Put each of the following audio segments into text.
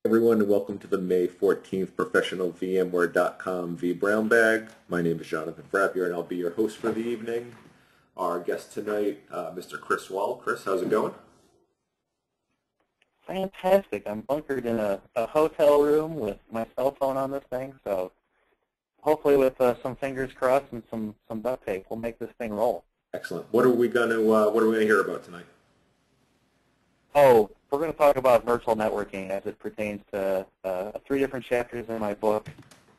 Everyone, and welcome to the May 14th Professional VMware.com vBrownbag. My name is Jonathan Frappier, and I'll be your host for the evening. Our guest tonight, Mr. Chris Wahl. Chris, how's it going? Fantastic. I'm bunkered in a hotel room with my cell phone on this thing, so hopefully with some fingers crossed and some duct tape, we'll make this thing roll. Excellent. What are we gonna hear about tonight? Oh, we're going to talk about virtual networking as it pertains to 3 different chapters in my book,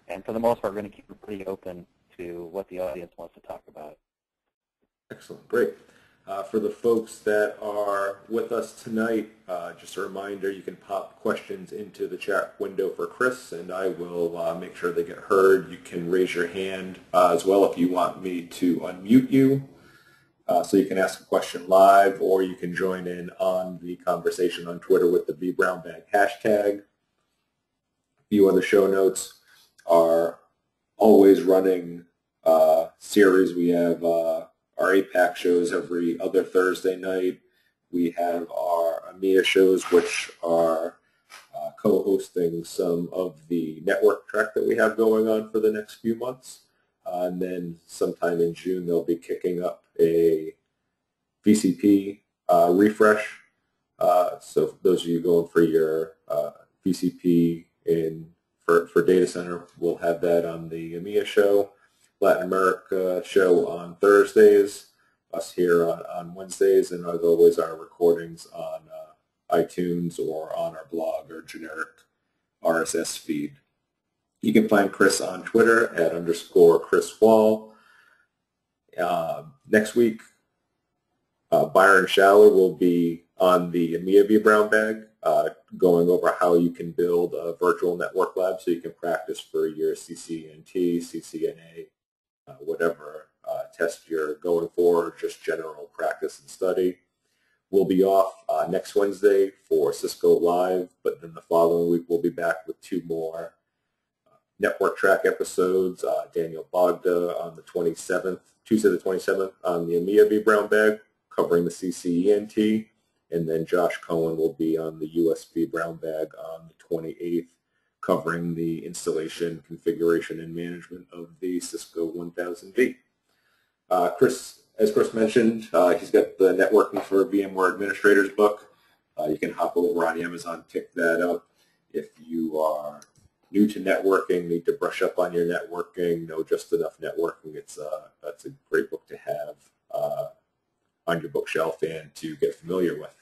and for the most part, we're going to keep it pretty open to what the audience wants to talk about. Excellent. Great. For the folks that are with us tonight, just a reminder, you can pop questions into the chat window for Chris, and I will make sure they get heard. You can raise your hand as well if you want me to unmute you. So you can ask a question live, or you can join in on the conversation on Twitter with the vBrownbag hashtag. A few other show notes are always running series. We have our APAC shows every other Thursday night. We have our EMEA shows, which are co-hosting some of the network track that we have going on for the next few months. And then sometime in June, they'll be kicking up a VCP refresh. So for those of you going for your VCP for data center, we'll have that on the EMEA show. Latin America show on Thursdays, us here on Wednesdays, and as always our recordings on iTunes or on our blog or generic RSS feed. You can find Chris on Twitter at _Chris Wahl. Next week, Byron Schaller will be on the EMEA vBrownbag, going over how you can build a virtual network lab so you can practice for your CCNT, CCNA, whatever test you're going for, or just general practice and study. We'll be off next Wednesday for Cisco Live, but then the following week we'll be back with 2 more network track episodes. Daniel Bogda on the 27th, Tuesday the 27th, on the EMEA vBrownbag, covering the CCENT, and then Josh Cohen will be on the US vBrownbag on the 28th, covering the installation, configuration, and management of the Cisco 1000V. As Chris mentioned, he's got the Networking for VMware Administrators book. You can hop over on Amazon, pick that up. If you are new to networking, need to brush up on your networking, know just enough networking, that's a great book to have on your bookshelf and to get familiar with.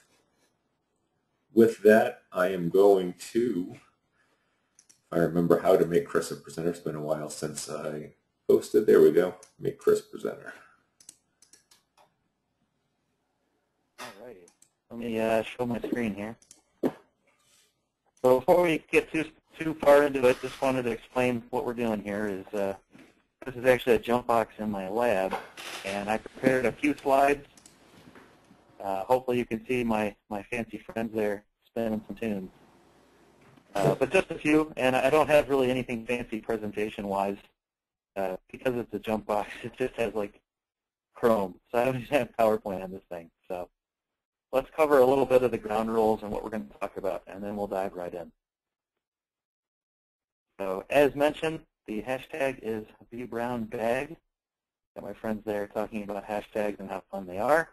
With that, I am going to, if I remember how to make Chris a presenter, it's been a while since I posted. There we go, make Chris presenter. All righty. Let me show my screen here. So before we get too far into it, just wanted to explain what we're doing here. Is this is actually a jump box in my lab, and I prepared a few slides. Hopefully you can see my fancy friends there spinning some tunes. But just a few, and I don't have really anything fancy presentation-wise. Because it's a jump box, it just has like Chrome, so I don't even have PowerPoint on this thing. So let's cover a little bit of the ground rules and what we're going to talk about, and then we'll dive right in. So as mentioned, the hashtag is vBrownbag. Got my friends there talking about hashtags and how fun they are.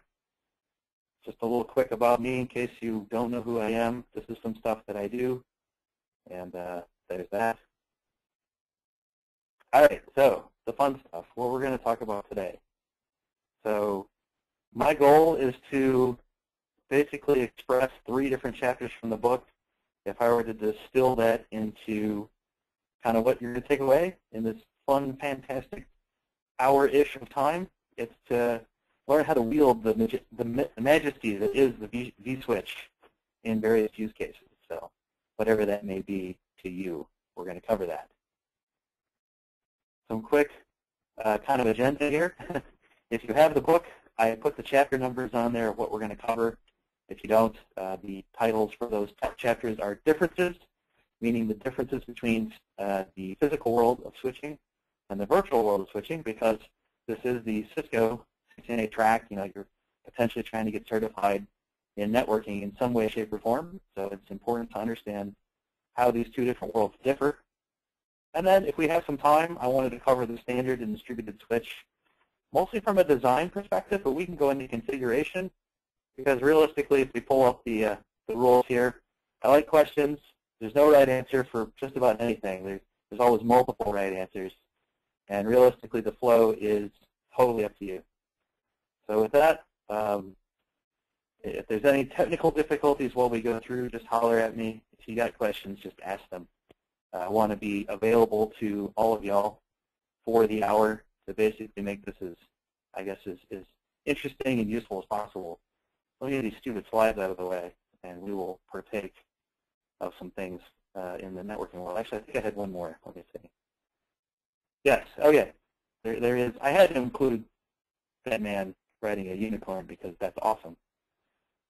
Just a little quick about me in case you don't know who I am. This is some stuff that I do, and there's that. All right, so the fun stuff, what we're going to talk about today. So my goal is to basically express 3 different chapters from the book. If I were to distill that into kind of what you're going to take away in this fun, fantastic hour-ish of time, it's to learn how to wield the majesty that is the vSwitch in various use cases. So whatever that may be to you, we're going to cover that. Some quick kind of agenda here. If you have the book, I put the chapter numbers on there of what we're going to cover. If you don't, the titles for those chapters are differences, meaning the differences between the physical world of switching and the virtual world of switching, because this is the Cisco CCNA track. You know, you're potentially trying to get certified in networking in some way, shape, or form. So it's important to understand how these two different worlds differ. And then if we have some time, I wanted to cover the standard and distributed switch, mostly from a design perspective, but we can go into configuration, because realistically, if we pull up the rules here, I like questions. There's no right answer for just about anything. There's always multiple right answers. And realistically, the flow is totally up to you. So with that, if there's any technical difficulties while we go through, just holler at me. If you got questions, just ask them. I want to be available to all of y'all for the hour to basically make this as interesting and useful as possible. Let me get these stupid slides out of the way, and we will partake of some things in the networking world. Actually, I think I had one more. Let me see. Yes, okay. There is. I had to include that man riding a unicorn because that's awesome.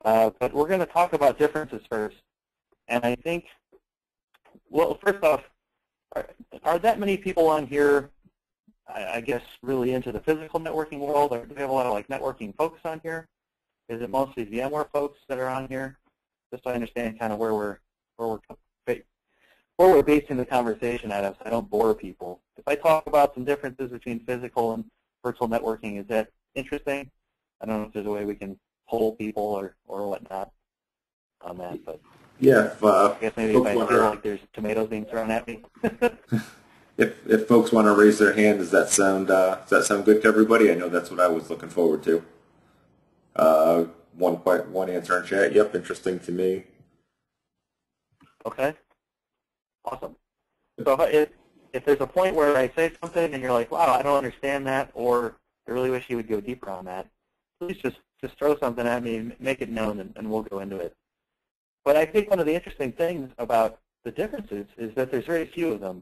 But we're going to talk about differences first. And I think, well, first off, are that many people on here, I guess, really into the physical networking world? Or do we have a lot of like networking folks on here? Is it mostly VMware folks that are on here? Just so I understand kind of where we're basing the conversation at, so I don't bore people. If I talk about some differences between physical and virtual networking, is that interesting? I don't know if there's a way we can poll people or whatnot on that, but yeah, I guess maybe if I feel like there's tomatoes being thrown at me. if folks want to raise their hand, does that sound good to everybody? I know that's what I was looking forward to. One answer in chat. Yep, interesting to me. Okay. Awesome. So if there's a point where I say something and you're like, wow, I don't understand that, or I really wish you would go deeper on that, please just throw something at me, make it known, and we'll go into it. But I think one of the interesting things about the differences is that there's very few of them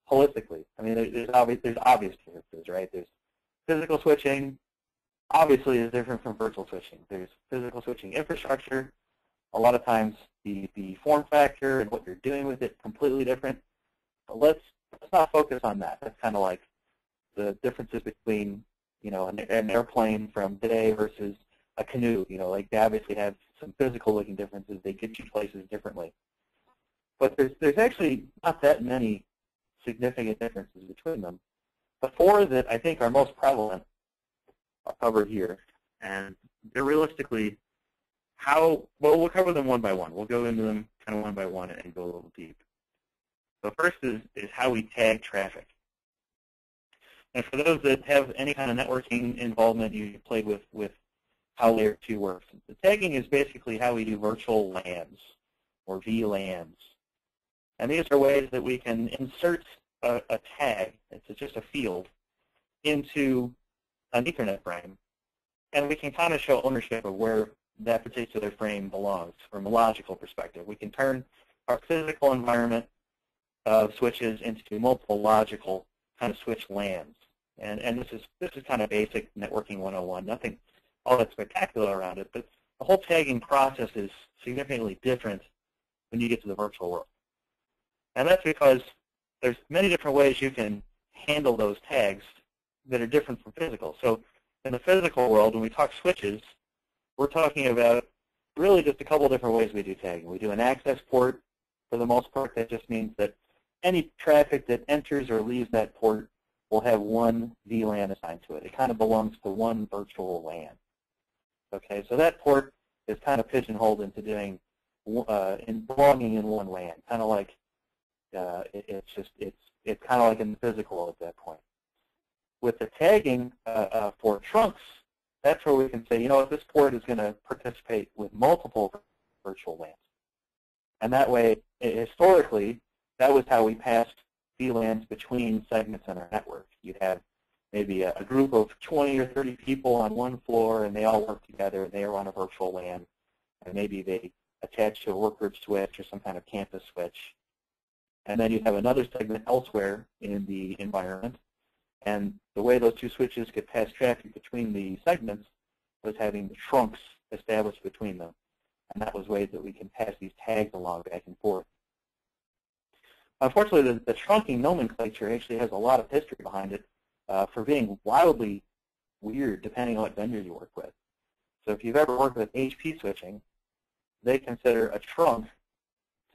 holistically. I mean, there's obvious differences, right? There's physical switching, obviously is different from virtual switching. There's physical switching infrastructure. A lot of times the form factor and what you're doing with it completely different. But let's not focus on that. That's kind of like the differences between, you know, an airplane from today versus a canoe. You know, like they obviously have some physical looking differences. They get you places differently. But there's actually not that many significant differences between them. The four that I think are most prevalent are covered here. And they're realistically we'll cover them one by one. We'll go into them kind of one by one and go a little deep. So first is how we tag traffic. And for those that have any kind of networking involvement, you played with how Layer 2 works. The tagging is basically how we do virtual LANs or VLANs. And these are ways that we can insert a tag, it's just a field, into an Ethernet frame. And we can kind of show ownership of where that particular frame belongs from a logical perspective. We can turn our physical environment of switches into multiple logical kind of switch LANs. And this is kind of basic networking 101. Nothing all that spectacular around it, but the whole tagging process is significantly different when you get to the virtual world. And that's because there's many different ways you can handle those tags that are different from physical. So in the physical world, when we talk switches, we're talking about really just a couple different ways we do tagging. We do an access port. For the most part, that just means that any traffic that enters or leaves that port will have one VLAN assigned to it. It kind of belongs to one virtual LAN. Okay, so that port is kind of pigeonholed into doing belonging in one LAN, kind of like it's kind of like in the physical at that point. With the tagging for trunks, that's where we can say, you know what, this port is going to participate with multiple virtual LANs. And that way, historically, that was how we passed VLANs between segments in our network. You'd have maybe a group of 20 or 30 people on one floor, and they all work together, and they are on a virtual LAN. And maybe they attach to a workgroup switch or some kind of campus switch. And then you'd have another segment elsewhere in the environment. And the way those two switches could pass traffic between the segments was having the trunks established between them. And that was ways that we can pass these tags along back and forth. Unfortunately, the trunking nomenclature actually has a lot of history behind it for being wildly weird depending on what vendor you work with. So if you've ever worked with HP switching, they consider a trunk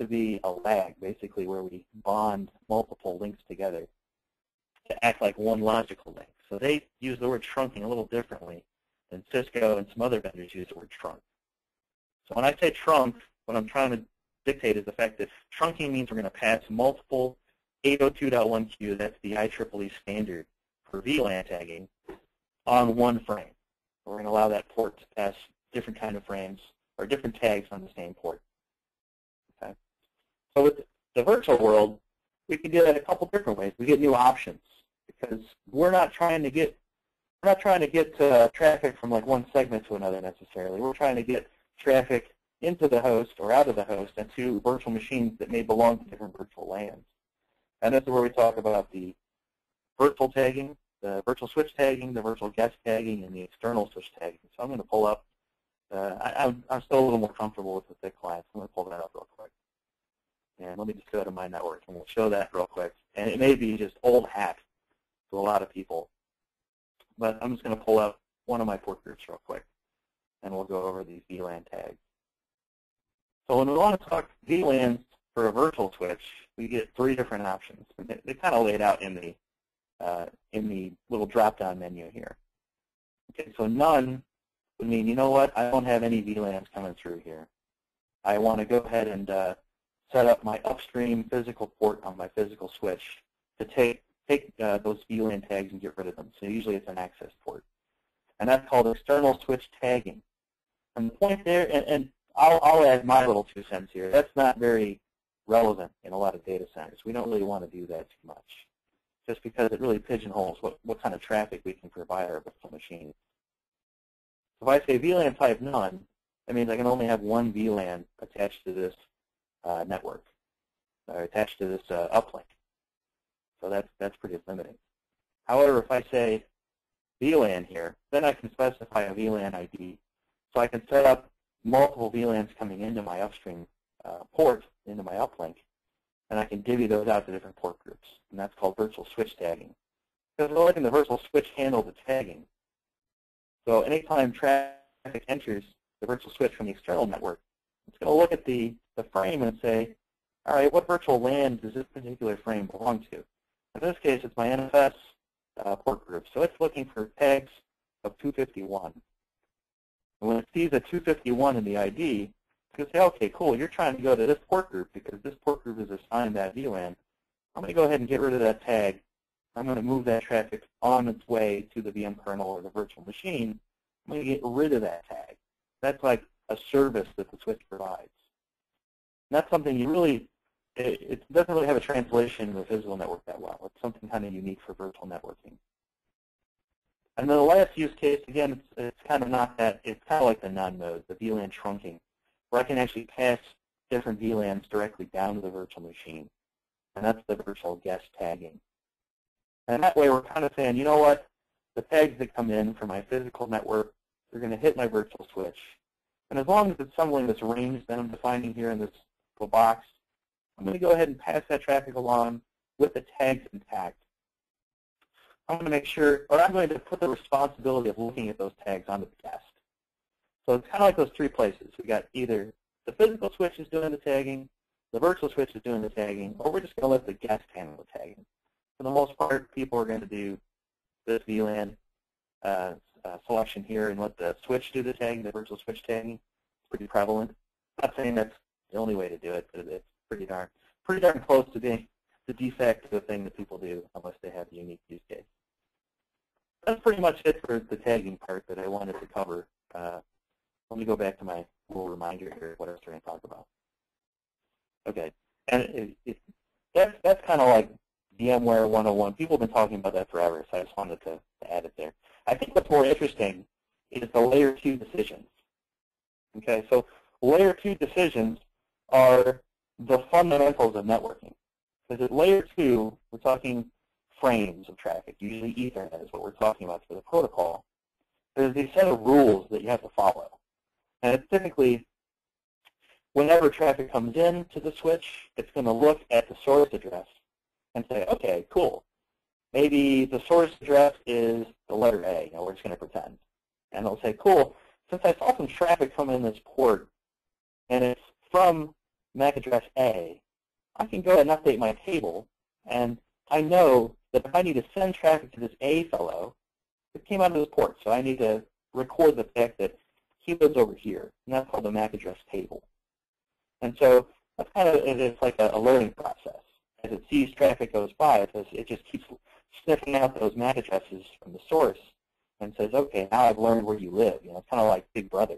to be a lag, basically where we bond multiple links together to act like one logical link. So they use the word trunking a little differently than Cisco and some other vendors use the word trunk. So when I say trunk, what I'm trying to dictate is the fact that trunking means we're going to pass multiple 802.1q, that's the IEEE standard for VLAN tagging, on one frame. We're going to allow that port to pass different kind of frames or different tags on the same port. Okay. So with the virtual world, we can do that a couple different ways. We get new options because we're not trying to get traffic from like one segment to another necessarily. We're trying to get traffic into the host or out of the host and to virtual machines that may belong to different virtual LANs. And this is where we talk about the virtual tagging, the virtual switch tagging, the virtual guest tagging, and the external switch tagging. So I'm going to pull up. I'm still a little more comfortable with the thick clients. I'm going to pull that up real quick. And let me just go to my network, and we'll show that real quick. And it may be just old hat to a lot of people. But I'm just going to pull up one of my port groups real quick, and we'll go over these VLAN tags. So when we want to talk VLANs for a virtual switch, we get three different options. They kind of laid out in the little drop-down menu here. Okay, so none would mean, you know what, I don't have any VLANs coming through here. I want to go ahead and set up my upstream physical port on my physical switch to take those VLAN tags and get rid of them. So usually it's an access port. And that's called external switch tagging. And the point there, and I'll add my little 2 cents here, that's not very relevant in a lot of data centers. We don't really want to do that too much, just because it really pigeonholes what kind of traffic we can provide our virtual machines. If I say VLAN type none, that means I can only have one VLAN attached to this network, or attached to this uplink. So that's pretty limiting. However, if I say VLAN here, then I can specify a VLAN ID. So I can set up multiple VLANs coming into my upstream port, into my uplink, and I can divvy those out to different port groups. And that's called virtual switch tagging. Because we're letting the virtual switch handle the tagging. So anytime traffic enters the virtual switch from the external network, it's going to look at the frame and say, all right, what virtual LAN does this particular frame belong to? In this case, it's my NFS port group. So it's looking for tags of 251. And when it sees a 251 in the ID, it's going to say, okay, cool, you're trying to go to this port group because this port group is assigned that VLAN. I'm going to go ahead and get rid of that tag. I'm going to move that traffic on its way to the VM kernel or the virtual machine. I'm going to get rid of that tag. That's like a service that the switch provides. And that's something you really, it doesn't really have a translation in the physical network that well. It's something kind of unique for virtual networking. And then the last use case, again, it's kind of not that, it's kind of like the none mode, the VLAN trunking, where I can actually pass different VLANs directly down to the virtual machine. And that's the virtual guest tagging. And that way we're kind of saying, you know what, the tags that come in from my physical network, they're going to hit my virtual switch. And as long as it's somewhere in this range that I'm defining here in this little box, I'm going to go ahead and pass that traffic along with the tags intact. I'm going to make sure, or I'm going to put the responsibility of looking at those tags onto the guest. So it's kind of like those three places. We got either the physical switch is doing the tagging, the virtual switch is doing the tagging, or we're just going to let the guest handle the tagging. For the most part, people are going to do this VLAN selection here and let the switch do the tagging, the virtual switch tagging. It's pretty prevalent. I'm not saying that's the only way to do it, but it's pretty darn close to being the de facto thing that people do unless they have a unique use case. That's pretty much it for the tagging part that I wanted to cover. Let me go back to my little reminder here of what I was trying to talk about. Okay, and that's kind of like VMware 101. People have been talking about that forever, so I just wanted to add it there. I think what's more interesting is the layer 2 decisions. Okay, so layer 2 decisions are the fundamentals of networking. Because at layer 2, we're talking frames of traffic. Usually Ethernet is what we're talking about for the protocol. There's a set of rules that you have to follow. And it's typically, whenever traffic comes in to the switch, it's going to look at the source address and say, okay, cool. Maybe the source address is the letter A, we're just going to pretend. And it'll say, cool, since I saw some traffic come in this port, and it's from MAC address A, I can go ahead and update my table, and I know that if I need to send traffic to this A fellow, it came out of this port, so I need to record the fact that he lives over here, and that's called the MAC address table. And so that's kind of, it's like a learning process. As it sees traffic goes by, it just keeps sniffing out those MAC addresses from the source and says, okay, now I've learned where you live. You know, it's kind of like Big Brother.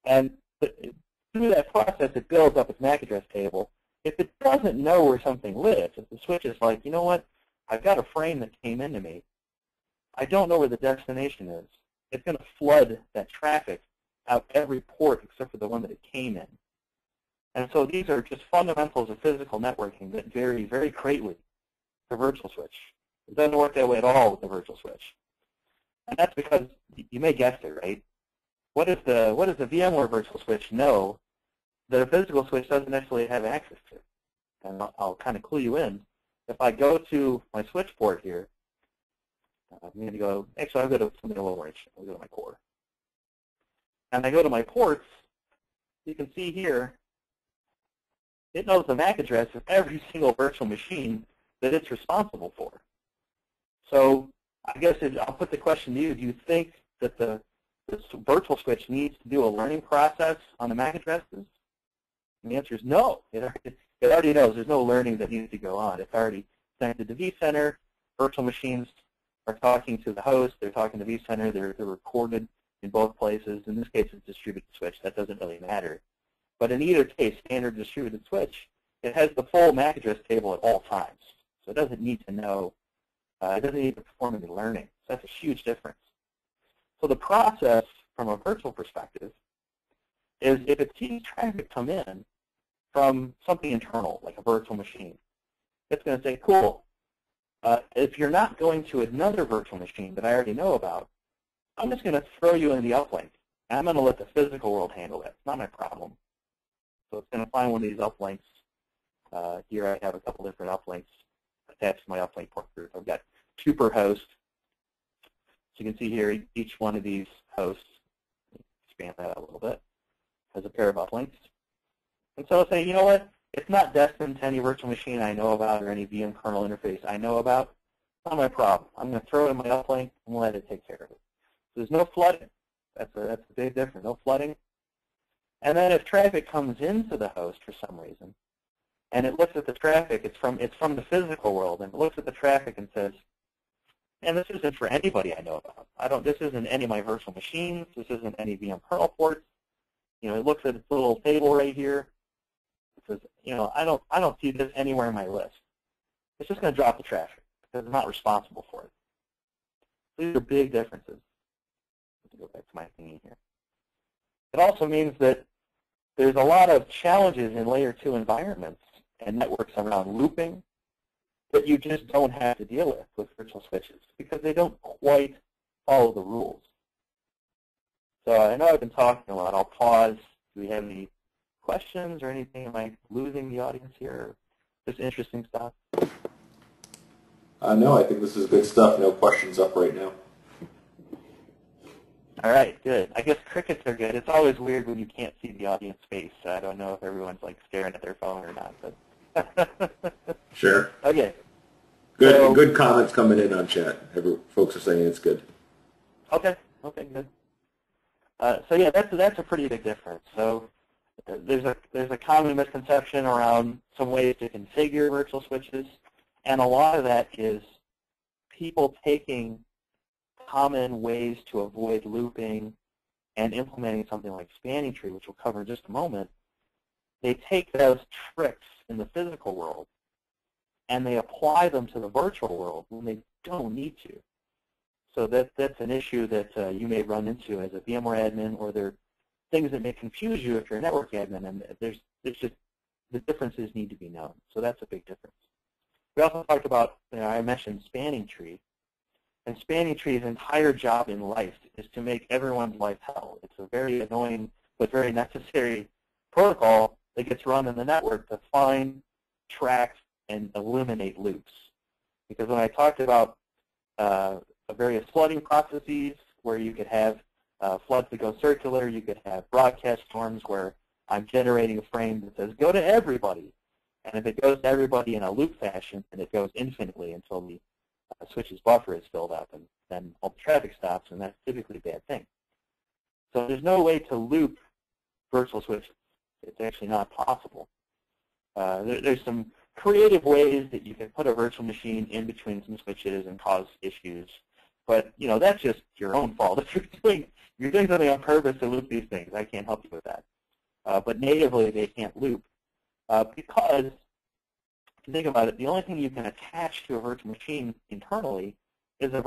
And through that process, it builds up its MAC address table. If it doesn't know where something lives, if the switch is like, you know what, I've got a frame that came into me, I don't know where the destination is, it's going to flood that traffic out every port except for the one that it came in. And so these are just fundamentals of physical networking that vary very greatly for virtual switch. It doesn't work that way at all with the virtual switch. And that's because, you may guess it, right? What does the VMware virtual switch know that a physical switch doesn't necessarily have access to? And I'll kind of clue you in. If I go to my switch port here, I'm going to go, actually I'll go to something a little rich. I'll go to my core. And I go to my ports, you can see here, it knows the MAC address of every single virtual machine that it's responsible for. So I guess I'll put the question to you, do you think that this virtual switch needs to do a learning process on the MAC addresses? And the answer is no. It already knows there's no learning that needs to go on. It's already connected to vCenter. Virtual machines are talking to the host. They're talking to vCenter. They're recorded in both places. In this case, it's distributed switch. That doesn't really matter. But in either case, standard distributed switch, it has the full MAC address table at all times. So it doesn't need to know, it doesn't need to perform any learning. So that's a huge difference. So the process from a virtual perspective is if it sees traffic come in from something internal, like a virtual machine, it's going to say, cool, if you're not going to another virtual machine that I already know about, I'm just going to throw you in the uplink. And I'm going to let the physical world handle that. It's not my problem. So it's going to find one of these uplinks. Here I have a couple different uplinks attached to my uplink port group. I've got 2 per host. So you can see here each one of these hosts, expand that out a little bit, has a pair of uplinks. And so I'll say, you know what, it's not destined to any virtual machine I know about or any VM kernel interface I know about. It's not my problem. I'm going to throw it in my uplink and let it take care of it. So there's no flooding. That's a big difference, no flooding. And then if traffic comes into the host for some reason, and it looks at the traffic, it's from the physical world, and it looks at the traffic and says, and this isn't for anybody I know about. This isn't any of my virtual machines. This isn't any VM kernel ports. You know, it looks at its little table right here. It says, you know, I don't see this anywhere in my list. It's just going to drop the traffic because it's not responsible for it. These are big differences. Let me go back to my thingy here. It also means that there's a lot of challenges in layer 2 environments and networks around looping that you just don't have to deal with virtual switches because they don't quite follow the rules. So I know I've been talking a lot. I'll pause. Do we have any questions or anything? Am I losing the audience here? Just interesting stuff? No, I think this is good stuff. No questions up right now. All right, good. I guess crickets are good. It's always weird when you can't see the audience face. So I don't know if everyone's like staring at their phone or not. But Sure. Okay. Good. So, good comments coming in on chat. Folks are saying it's good. Okay. Okay. Good. So yeah, that's a pretty big difference. So there's a common misconception around some ways to configure virtual switches, and a lot of that is people taking common ways to avoid looping and implementing something like spanning tree, which we'll cover in just a moment. They take those tricks in the physical world and they apply them to the virtual world when they don't need to. So that's an issue that you may run into as a VMware admin, or there are things that may confuse you if you're a network admin, and there's just the differences need to be known. So that's a big difference. We also talked about, I mentioned spanning tree. And spanning tree's entire job in life is to make everyone's life hell. It's a very annoying but very necessary protocol that gets run in the network to find, track, and eliminate loops. Because when I talked about various flooding processes where you could have floods that go circular, you could have broadcast storms where I'm generating a frame that says go to everybody. And if it goes to everybody in a loop fashion, then it goes infinitely until the switch's buffer is filled up, and then all the traffic stops, and that's typically a bad thing. So there's no way to loop virtual switches. It's actually not possible. There's some creative ways that you can put a virtual machine in between some switches and cause issues, but that's just your own fault. If you're doing something on purpose to loop these things, I can't help you with that. But natively, they can't loop because, if you think about it, the only thing you can attach to a virtual machine internally is the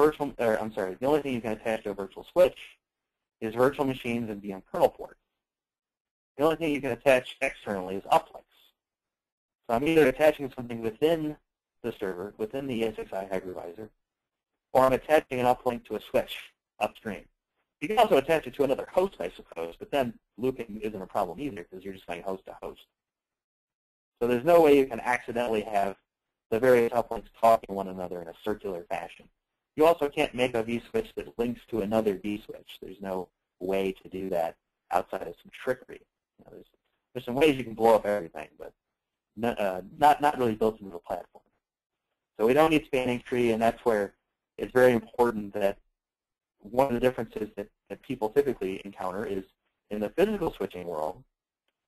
only thing you can attach to a virtual switch is virtual machines and VM kernel ports. The only thing you can attach externally is uplinks. So I'm either attaching something within the server, within the ESXi hypervisor, or I'm attaching an uplink to a switch upstream. You can also attach it to another host, I suppose, but then looping isn't a problem either because you're just going host to host. So there's no way you can accidentally have the various uplinks talking to one another in a circular fashion. You also can't make a vSwitch that links to another vSwitch. There's no way to do that outside of some trickery. There's some ways you can blow up everything, but not really built into the platform. So we don't need spanning tree, and that's where it's very important that one of the differences that people typically encounter is in the physical switching world,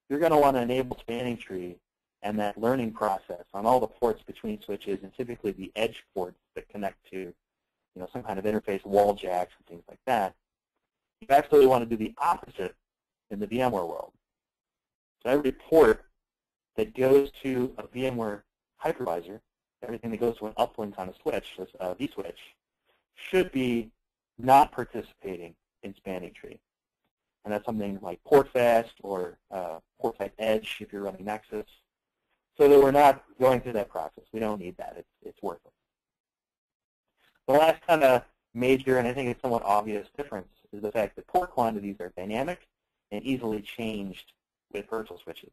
you're going to want to enable spanning tree and that learning process on all the ports between switches, and typically the edge ports that connect to some kind of interface, wall jacks, and things like that. You absolutely want to do the opposite in the VMware world. So every port that goes to a VMware hypervisor, everything that goes to an uplink on a switch, a vSwitch, should be not participating in spanning tree. And that's something like port fast or port type edge if you're running Nexus. So that we're not going through that process. We don't need that. It's worthless. The last kind of major, and I think it's somewhat obvious difference, is the fact that port quantities are dynamic and easily changed with virtual switches.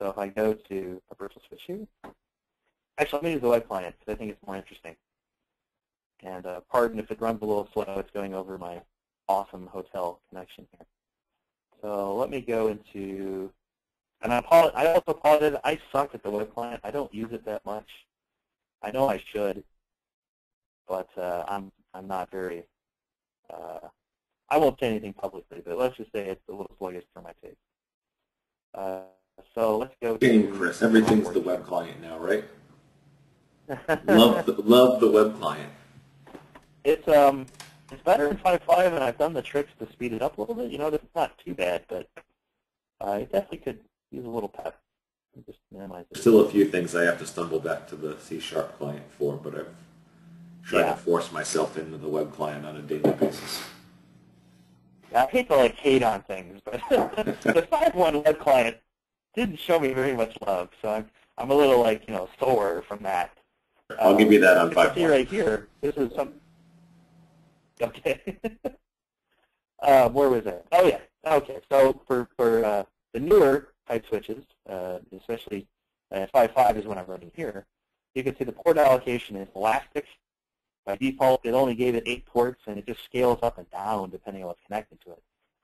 So if I go to a virtual switch here, actually let me use the web client because I think it's more interesting. And pardon if it runs a little slow, it's going over my awesome hotel connection here. So let me go into, and I also apologize, I suck at the web client. I don't use it that much. I know I should, but I'm not very, I won't say anything publicly, but let's just say it's a little sluggish for my taste. So let's go to Chris, everything's the web client now, right? love the web client. It's better in 5.5, and I've done the tricks to speed it up a little bit. It's not too bad, but it definitely could use a little pep. Just minimize it. Still a few things I have to stumble back to the C# client for, but I've tried to force myself into the web client on a daily basis. I hate to hate on things, but the 5.1 web client didn't show me very much love, so I'm a little sore from that. I'll give you that on 5.1. See right here, this is some. Okay. Where was that? Oh yeah. Okay. So for the newer type switches, especially 5.5 is what I'm running here, you can see the port allocation is elastic. By default, it only gave it 8 ports, and it just scales up and down depending on what's connected to it.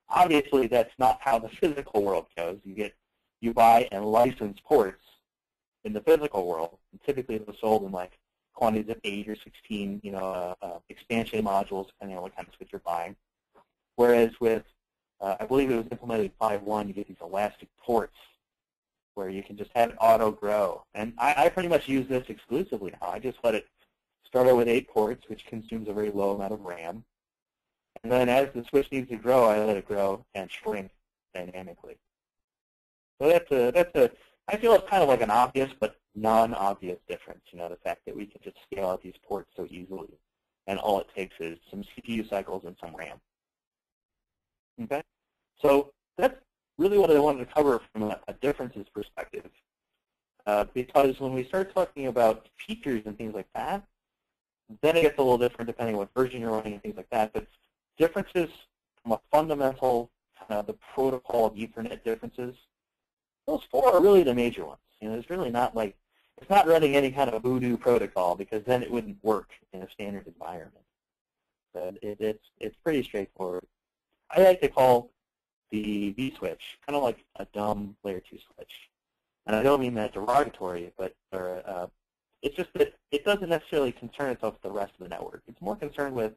Obviously, that's not how the physical world goes. You buy and license ports in the physical world, and typically they're sold in quantities of 8 or 16, expansion modules, depending on what kind of switch you're buying. Whereas with, I believe it was implemented in 5.1, you get these elastic ports where you can just have it auto grow. And I pretty much use this exclusively now. I just let it start out with 8 ports, which consumes a very low amount of RAM. And then as the switch needs to grow, I let it grow and shrink dynamically. So I feel it's kind of like an obvious but non-obvious difference, the fact that we can just scale out these ports so easily, and all it takes is some CPU cycles and some RAM. Okay? So that's really what I wanted to cover from a differences perspective, because when we start talking about features and things like that, then it gets a little different depending on what version you're running and things like that, but differences from a fundamental, the protocol of Ethernet differences, those 4 are really the major ones. There's really not it's not running any kind of voodoo protocol because then it wouldn't work in a standard environment. But it's pretty straightforward. I like to call the vSwitch, kind of like a dumb layer 2 switch. And I don't mean that derogatory, but it's just that it doesn't necessarily concern itself with the rest of the network. It's more concerned with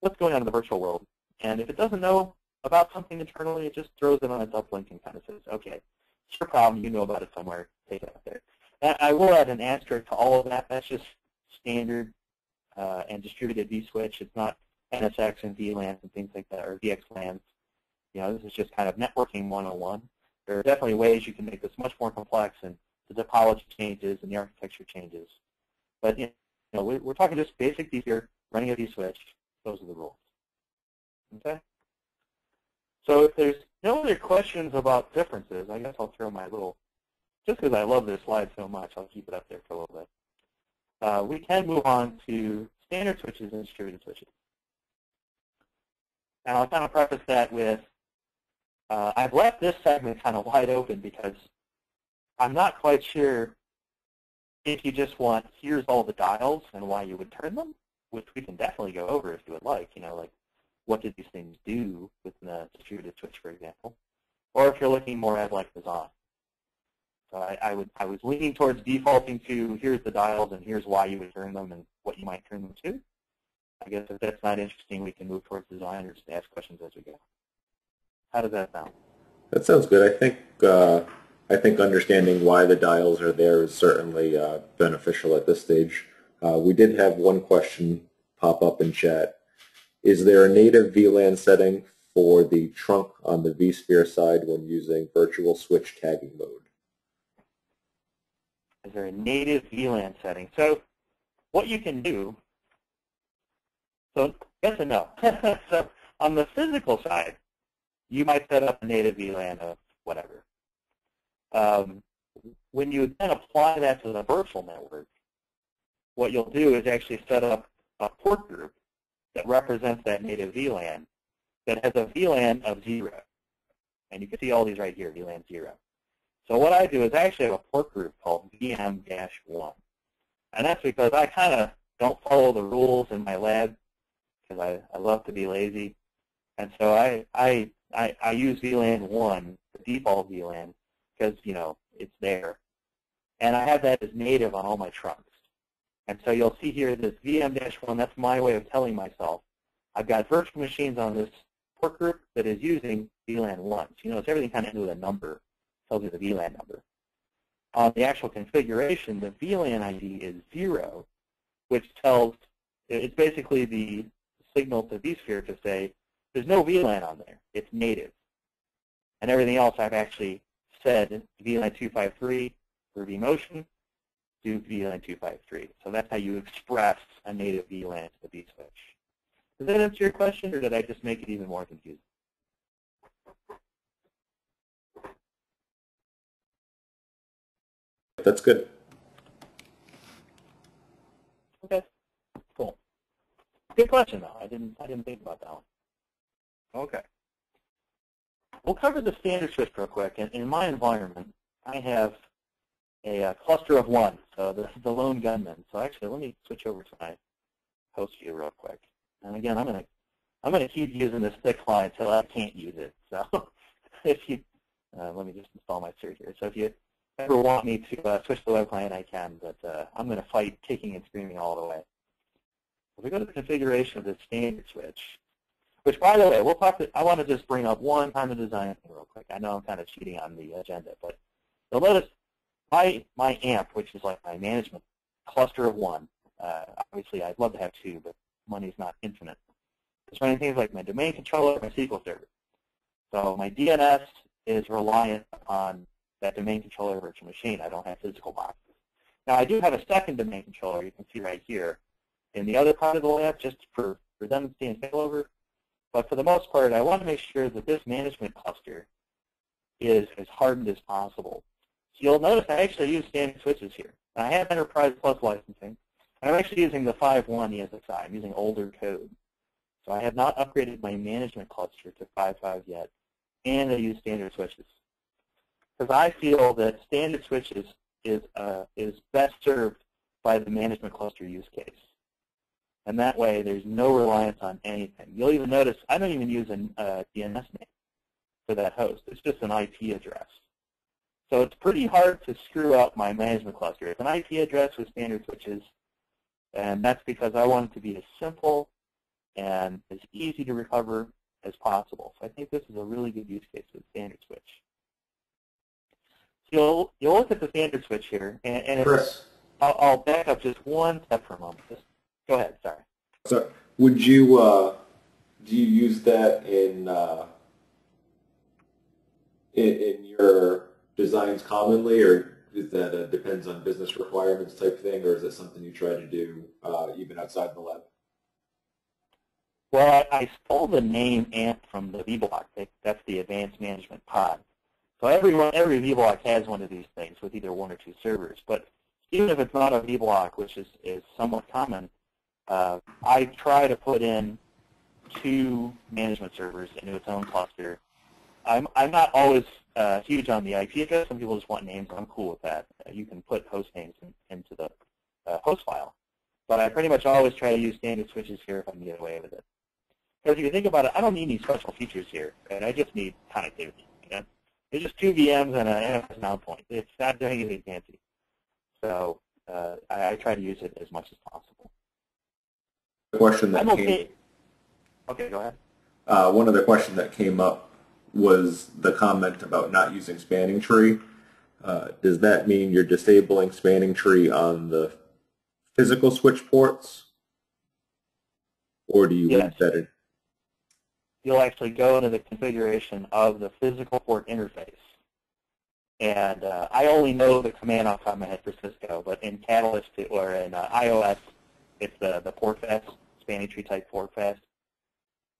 what's going on in the virtual world. And if it doesn't know about something internally, it just throws it on its uplink and kind of says, okay, it's your problem, you know about it somewhere, take it out there. And I will add an asterisk to all of that. That's just standard and distributed vSwitch. It's not NSX and VLANs and things like that, or VXLANs. You know, this is just kind of networking 101. There are definitely ways you can make this much more complex, and the topology changes and the architecture changes. But you know, we're talking just basic vSphere, running a vSwitch. Those are the rules. Okay. So if there's no other questions about differences, I guess I'll throw my little, just because I love this slide so much, I'll keep it up there for a little bit. We can move on to standard switches and distributed switches. And I'll kind of preface that with, I've left this segment kind of wide open because I'm not quite sure if you just want, here's all the dials and why you would turn them, which we can definitely go over if you would like, you know, like what did these things do within a distributed switch, for example, or if you're looking more at like design. So I was leaning towards defaulting to here's the dials and here's why you would turn them and what you might turn them to. I guess if that's not interesting, we can move towards design or just ask questions as we go. How does that sound? That sounds good. I think understanding why the dials are there is certainly beneficial at this stage. We did have one question pop up in chat. Is there a native VLAN setting for the trunk on the vSphere side when using virtual switch tagging mode? Is there a native VLAN setting? So what you can do, so yes and no. So on the physical side, you might set up a native VLAN of whatever. When you then apply that to the virtual network, what you'll do is actually set up a port group that represents that native VLAN that has a VLAN of 0. And you can see all these right here, VLAN 0. So what I do is I actually have a port group called VM-1. And that's because I kind of don't follow the rules in my lab because I love to be lazy. And so I use VLAN 1, the default VLAN, because, you know, it's there. And I have that as native on all my trunks. And so you'll see here this VM-1, that's my way of telling myself I've got virtual machines on this port group that is using VLAN 1. So you notice everything kind of ends with a number, tells you the VLAN number. On the actual configuration, the VLAN ID is 0, which tells, it's basically the signal to vSphere to say, there's no VLAN on there, it's native. And everything else I've actually said, VLAN 253 for vMotion, do VLAN 253. So that's how you express a native VLAN to the vSwitch. Does that answer your question, or did I just make it even more confusing? That's good. Okay, cool. Good question, though. I didn't think about that one. Okay. We'll cover the standard switch real quick. In my environment, I have a cluster of 1, so this is the lone gunman. So actually, let me switch over to my host view real quick. And again, I'm gonna keep using this thick slide until I can't use it. So if you let me just install my cert here. So if you ever want me to switch the web client, I can. But I'm going to fight kicking and screaming all the way. If we go to the configuration of the standard switch, which, by the way, we'll talk. I want to just bring up one time of design thing real quick. I know I'm kind of cheating on the agenda, but you'll notice my AMP, which is like my management cluster of 1. Obviously, I'd love to have 2, but money's not infinite. It's running things like my domain controller, my SQL server. So my DNS is reliant on that domain controller virtual machine. I don't have physical boxes. Now, I do have a second domain controller you can see right here in the other part of the lab, just for redundancy and failover. But for the most part, I want to make sure that this management cluster is as hardened as possible. So you'll notice I actually use standard switches here. And I have Enterprise Plus licensing. I'm actually using the 5.1 ESXi. I'm using older code. So I have not upgraded my management cluster to 5.5 yet, and I use standard switches. Because I feel that standard switches is best served by the management cluster use case. And that way, there's no reliance on anything. You'll even notice I don't even use a DNS name. for that host. It's just an IP address. So it's pretty hard to screw up my management cluster. It's an IP address with standard switches, and that's because I want it to be as simple and as easy to recover as possible. So I think this is a really good use case of standard switch. So you'll look at the standard switch here, and Chris, I'll back up just one step for a moment. Just go ahead. Sorry. so would you do you use that in your designs commonly, or is that a depends on business requirements type thing, or is it something you try to do even outside the lab? Well, I stole the name AMP from the vBlock. That's the Advanced Management Pod. So every vBlock has one of these things with either one or two servers. But even if it's not a vBlock, which is somewhat common, I try to put in 2 management servers into its own cluster. I'm not always huge on the IP address. Some people just want names. I'm cool with that. You can put host names into the host file. But I pretty much always try to use standard switches here if I can get away with it. Because if you think about it, I don't need any special features here, and I just need connectivity. Okay? It's just 2 VMs and an NFS point. It's not doing anything fancy. So I try to use it as much as possible. The question that Okay, go ahead. One other question that came up was the comment about not using spanning tree. Does that mean you're disabling spanning tree on the physical switch ports, or do you leave that in? You'll actually go into the configuration of the physical port interface. And I only know the command off the top of my head for Cisco, but in Catalyst or in iOS, it's the PortFast, spanning tree type PortFast.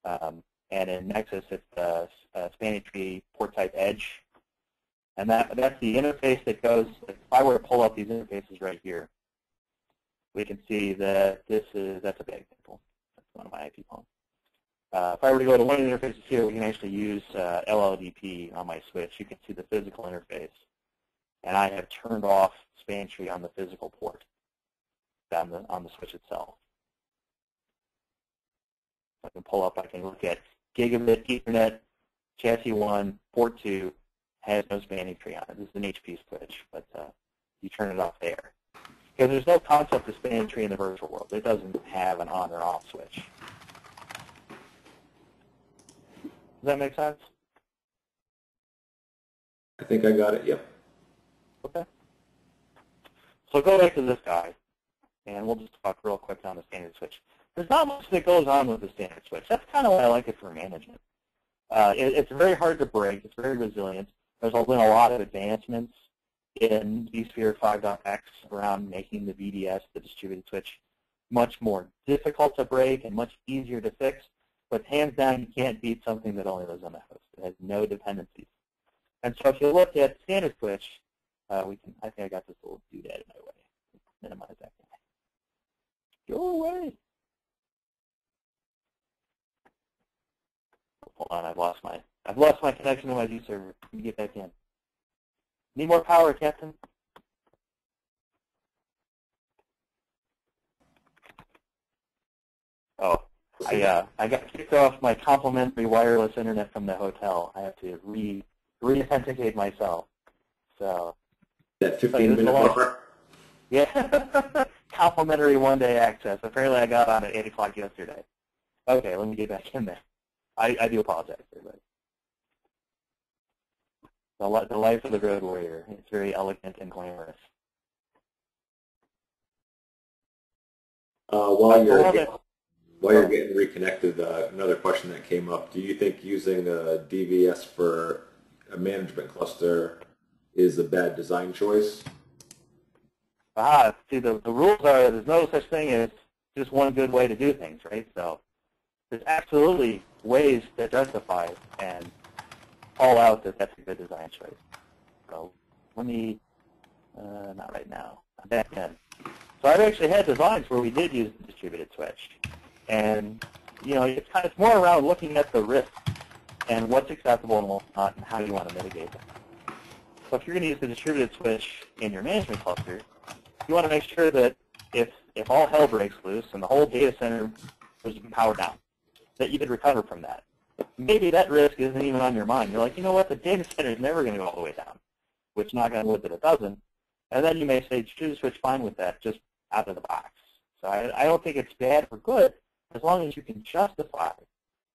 And in Nexus, it's the spanning tree port type Edge. And that's the interface that goes, if I were to pull up these interfaces right here, we can see that that's a big example. That's one of my IP phones. If I were to go to one of the interfaces here, we can actually use LLDP on my switch. You can see the physical interface. And I have turned off span tree on the physical port on the switch itself. I can pull up, I can look at gigabit Ethernet, chassis 1, port 2, has no spanning tree on it. This is an HP switch, but you turn it off there. Because there's no concept of spanning tree in the virtual world. It doesn't have an on or off switch. Does that make sense? I think I got it, yep. Okay. So go back to this guy, and we'll just talk real quick on the standard switch. There's not much that goes on with the standard switch. That's kind of why I like it for management. It's very hard to break. It's very resilient. There's been a lot of advancements in vSphere 5.x around making the VDS, the distributed switch, much more difficult to break and much easier to fix. But hands down, you can't beat something that only lives on the host. It has no dependencies. And so if you look at standard switch, I think I got this little doodad in my way. Minimize that guy. Go away. Hold on, I've lost my connection to my V server. Let me get back in. Need more power, Captain? Oh. I got kicked off my complimentary wireless internet from the hotel. I have to re-authenticate myself. So that 15-minute buffer? Yeah, complimentary one-day access. Apparently, I got on at 8 o'clock yesterday. Okay, let me get back in there. I do apologize, everybody. The life of the road warrior. It's very elegant and glamorous. While you're getting reconnected, another question that came up, do you think using a DVS for a management cluster is a bad design choice? See, the rules are there's no such thing as just one good way to do things, right? So there's absolutely ways to justify and call out that that's a good design choice. So let me, not right now, I'm back in. So I've actually had designs where we did use the distributed switch. And, you know, it's more around looking at the risks and what's acceptable and what's not and how you want to mitigate them. So if you're going to use the distributed switch in your management cluster, you want to make sure that if all hell breaks loose and the whole data center was powered down, that you could recover from that. maybe that risk isn't even on your mind. You're like, you know what, the data center is never going to go all the way down, which knock on wood that it doesn't. And then you may say, choose switch fine with that, just out of the box. So I don't think it's bad or good as long as you can justify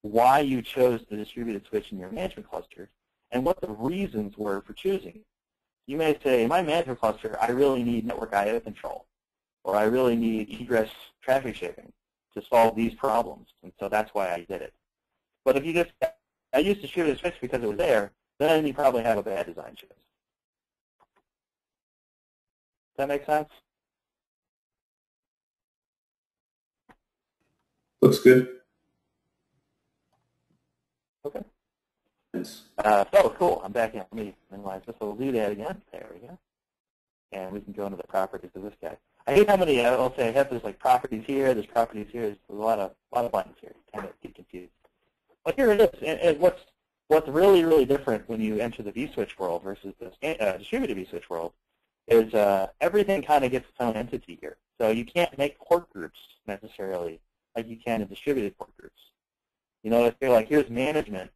why you chose the distributed switch in your management cluster and what the reasons were for choosing it. You may say, in my management cluster, I really need network I/O control, or I really need egress traffic shaping to solve these problems, and so that's why I did it. But if you just, I used distributed switch because it was there, then you probably have a bad design choice. Does that make sense? Looks good. Okay. Nice. So cool, I'm back in. Let me minimize this. So we'll do that again. There we go. And we can go into the properties of this guy. I hate how many, I'll say I have this like properties here, there's properties here, there's a lot of buttons here. Kind of get confused. But here it is. And what's really, really different when you enter the vSwitch world versus the distributed vSwitch world is everything kind of gets its own entity here. So you can't make port groups necessarily like you can in distributed port groups. You know, if they're like, here's management,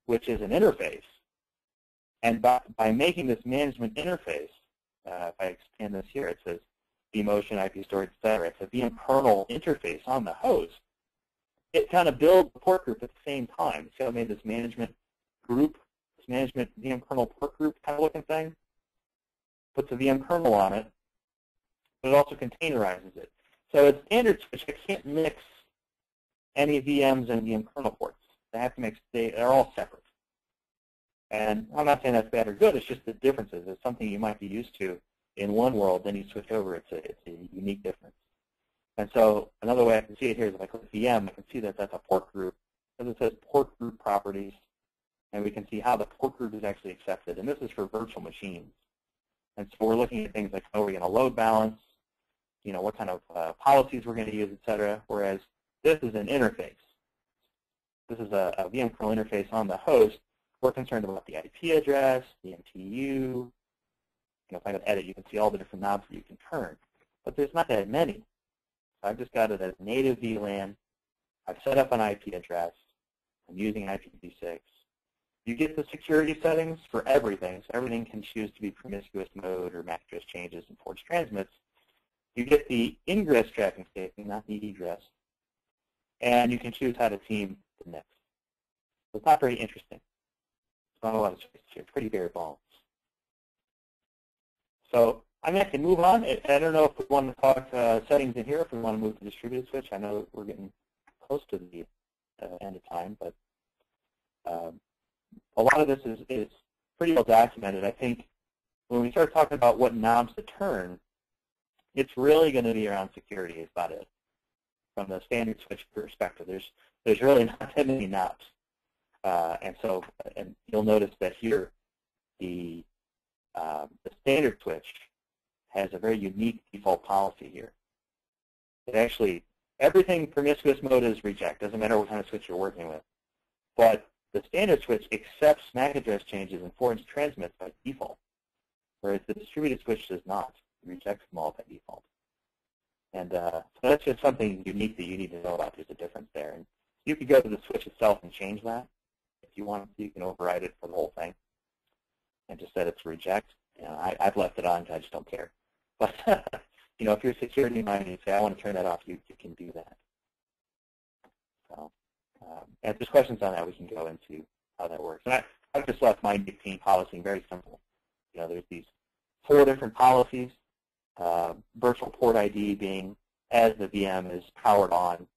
which is an interface. And by making this management interface, if I expand this here, it says vMotion, IP storage, etc. It's a VM kernel interface on the host. It kind of builds the port group at the same time. So I made this management group, this management VM kernel port group kind of looking thing. Puts a VM kernel on it, but it also containerizes it. So it's standard switch. I can't mix any VMs and VM kernel ports. They have to mix. They're all separate. And I'm not saying that's bad or good. It's just the differences. It's something you might be used to in one world. Then you switch over. It's a unique difference. And so another way I can see it here is if I click VM, I can see that that's a port group. Because it says port group properties. And we can see how the port group is actually accepted. And this is for virtual machines. And so we're looking at things like, oh, we're going to load balance, you know, what kind of policies we're going to use, et cetera. Whereas this is an interface. This is a VM kernel interface on the host. We're concerned about the IP address, the MTU. You know, if I go to edit, you can see all the different knobs that you can turn. But there's not that many. So I've just got it as native VLAN. I've set up an IP address. I'm using IPv6. You get the security settings for everything. So everything can choose to be promiscuous mode or MAC address changes and force transmits. You get the ingress traffic shaping, not the egress. And you can choose how to team the next. So it's not very interesting. It's not a lot of choices here. Pretty bare bones. So I mean, I can move on. I don't know if we want to talk settings in here, if we want to move to distributed switch. I know we're getting close to the end of time, but a lot of this is pretty well documented. I think when we start talking about what knobs to turn, it's really going to be around security is about it. From the standard switch perspective, there's really not that many knobs. And you'll notice that here, the standard switch has a very unique default policy here. It actually, everything promiscuous mode is reject. Doesn't matter what kind of switch you're working with. But the standard switch accepts MAC address changes and forwards transmits by default, whereas the distributed switch does not. It rejects them all by default. And so that's just something unique that you need to know about. There's a difference there. And you could go to the switch itself and change that. If you want to, you can override it for the whole thing and just set it to reject. You know, I've left it on because I just don't care. But you know, if you're security minded and you say, I want to turn that off, you can do that. So if there's questions on that, we can go into how that works. And I've just left my team policy very simple. You know, there's these 4 different policies. Virtual port ID being as the VM is powered on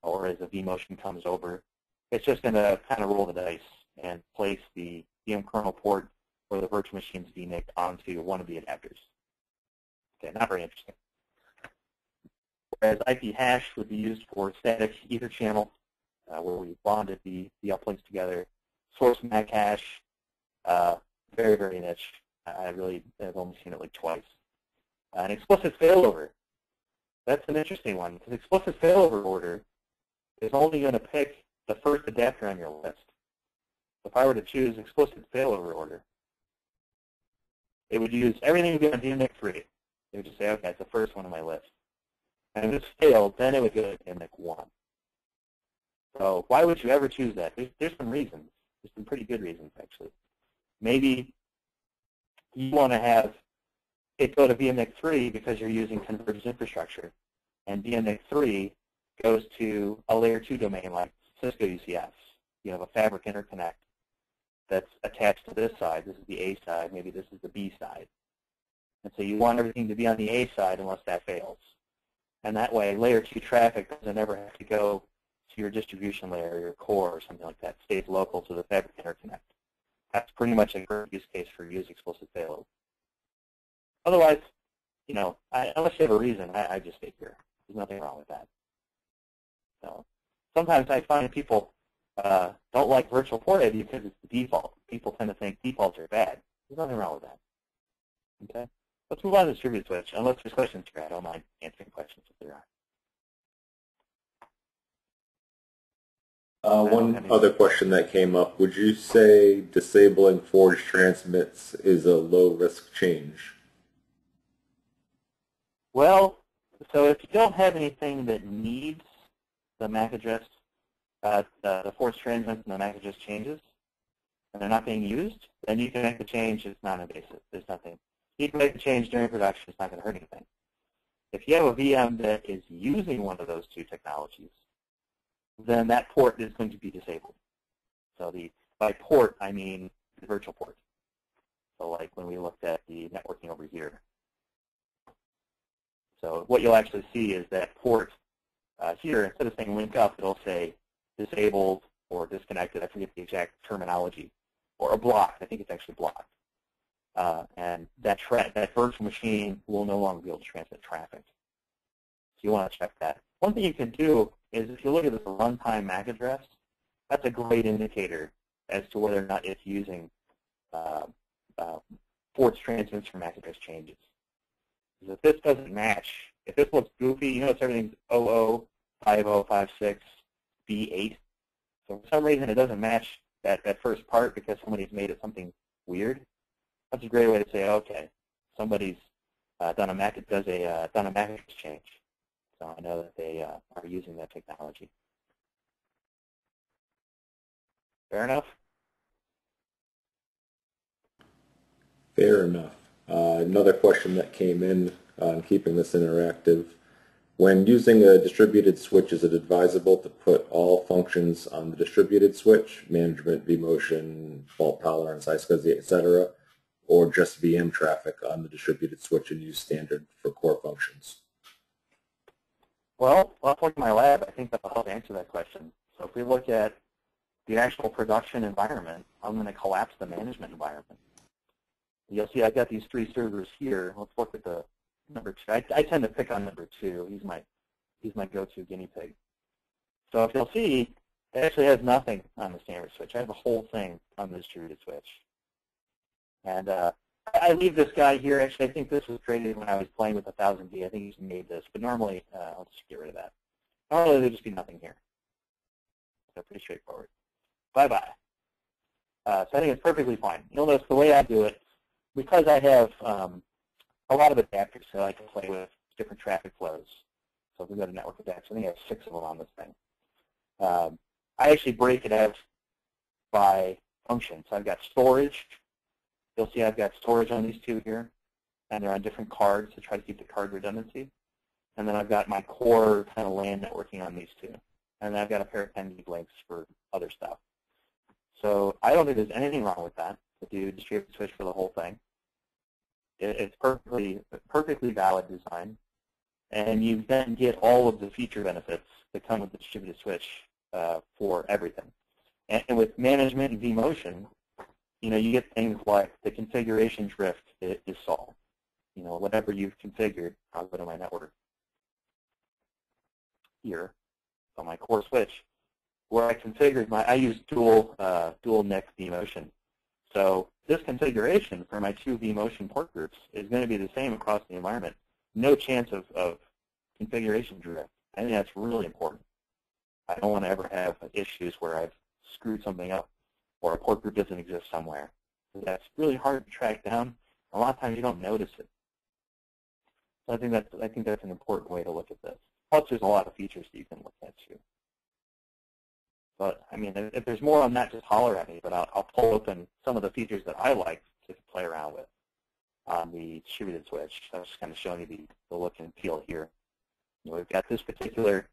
or as the vMotion comes over. It's just going to kind of roll the dice and place the VM kernel port or the virtual machine's vNIC onto one of the adapters. Okay, not very interesting. Whereas IP hash would be used for static ether channel, where we bonded the uplinks together. Source MAC hash, very, very niche. I really have only seen it like twice. An explicit failover. That's an interesting one, because explicit failover order is only going to pick the first adapter on your list. If I were to choose explicit failover order, it would use everything would be on VMNIC 3. It would just say, okay, it's the first one on my list. And if this failed, then it would go to VMNIC 1. So why would you ever choose that? There's some reasons. There's some pretty good reasons, actually. Maybe you want to have it go to VMNIC 3 because you're using converged infrastructure, and VMNIC 3 goes to a layer 2 domain like Cisco UCS. You have a fabric interconnect that's attached to this side. This is the A side. Maybe this is the B side. And so you want everything to be on the A side unless that fails. And that way, layer 2 traffic doesn't ever have to go to your distribution layer, or your core, or something like that. It stays local to the fabric interconnect. That's pretty much a great use case for use explicit payload. Otherwise, you know, unless you have a reason, I just stay here. There's nothing wrong with that. So sometimes I find people don't like virtual port ID because it's the default. People tend to think defaults are bad. There's nothing wrong with that. Okay? Let's move on to distributed switch. Unless there's questions here, I don't mind answering questions if there are. One other question that came up, would you say disabling forged transmits is a low-risk change? Well, so if you don't have anything that needs the MAC address, the forced transmits and the MAC address changes, and they're not being used, then you can make the change. It's non-invasive. There's nothing. You can make the change during production. It's not going to hurt anything. If you have a VM that is using one of those two technologies, then that port is going to be disabled. So by port, I mean the virtual port. So like when we looked at the networking over here. So what you'll actually see is that port here, instead of saying link up, it'll say disabled or disconnected. I forget the exact terminology. Or blocked. I think it's actually blocked. And that virtual machine will no longer be able to transmit traffic. So you want to check that. One thing you can do is if you look at this runtime MAC address, that's a great indicator as to whether or not it's using forced transmits for MAC address changes. Because if this doesn't match, if this looks goofy, you notice everything's 00, 50, 56, B8. So for some reason it doesn't match that first part because somebody's made it something weird. That's a great way to say, okay, somebody's done a MAC address change. So I know that they are using that technology. Fair enough? Fair enough. Another question that came in on keeping this interactive. When using a distributed switch, is it advisable to put all functions on the distributed switch, management, vMotion, fault tolerance, iSCSI, etc., or just VM traffic on the distributed switch and use standard for core functions? Well, I'll look at my lab. I think that'll help answer that question. So if we look at the actual production environment, I'm going to collapse the management environment. You'll see I've got these 3 servers here. Let's look at the number 2. I tend to pick on number 2. He's my go-to guinea pig. So if you'll see, it actually has nothing on the standard switch. I have the whole thing on the distributed switch. And I leave this guy here. Actually, I think this was created when I was playing with 1000D. I think he's made this. But normally, I'll just get rid of that. Normally, there'll just be nothing here. So pretty straightforward. Bye-bye. So I think it's perfectly fine. You'll notice the way I do it, because I have a lot of adapters, so I can play with different traffic flows. So if we go to network adapters, I think I have 6 of them on this thing. I actually break it out by function. So I've got storage. You'll see I've got storage on these 2 here, and they're on different cards to try to keep the card redundancy. And then I've got my core kind of LAN networking on these 2. And then I've got a pair of 10 gig links for other stuff. So I don't think there's anything wrong with that, to do distributed switch for the whole thing. It's perfectly valid design. And you then get all of the feature benefits that come with the distributed switch for everything. And with management and vMotion, you get things like the configuration drift is solved. Whatever you've configured, I'll go to my network here on my core switch, where I configured I use dual NIC vMotion. So this configuration for my 2 vMotion port groups is going to be the same across the environment. No chance of configuration drift. I think that's really important. I don't want to ever have issues where I've screwed something up or a port group doesn't exist somewhere. That's really hard to track down. A lot of times you don't notice it. So I think that's an important way to look at this. Plus, there's a lot of features that you can look at too. But I mean, if there's more on that, just holler at me. But I'll pull open some of the features that I like to play around with on the distributed switch. So I was just kind of showing you the look and feel here. We've got this particular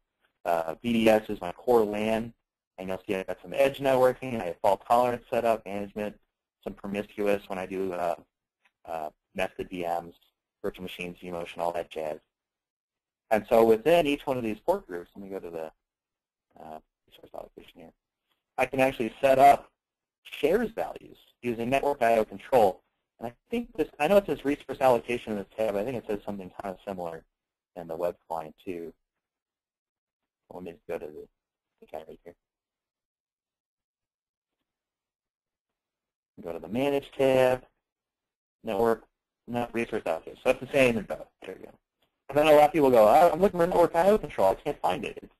VDS is my core LAN, and you'll see I've got some edge networking. I have fault tolerance setup, management, some promiscuous when I do nested VMs, virtual machines, vMotion, all that jazz. And so within each one of these port groups, let me go to the resource allocation here. I can actually set up shares values using network I/O control. And I think this, I know it says resource allocation in this tab. I think it says something kind of similar in the web client too. Let me just go to the guy right here. Go to the Manage tab, Network, not Resource Allocation. So it's the same in both. There you go. And then a lot of people go, I'm looking for Network I/O control. I can't find it.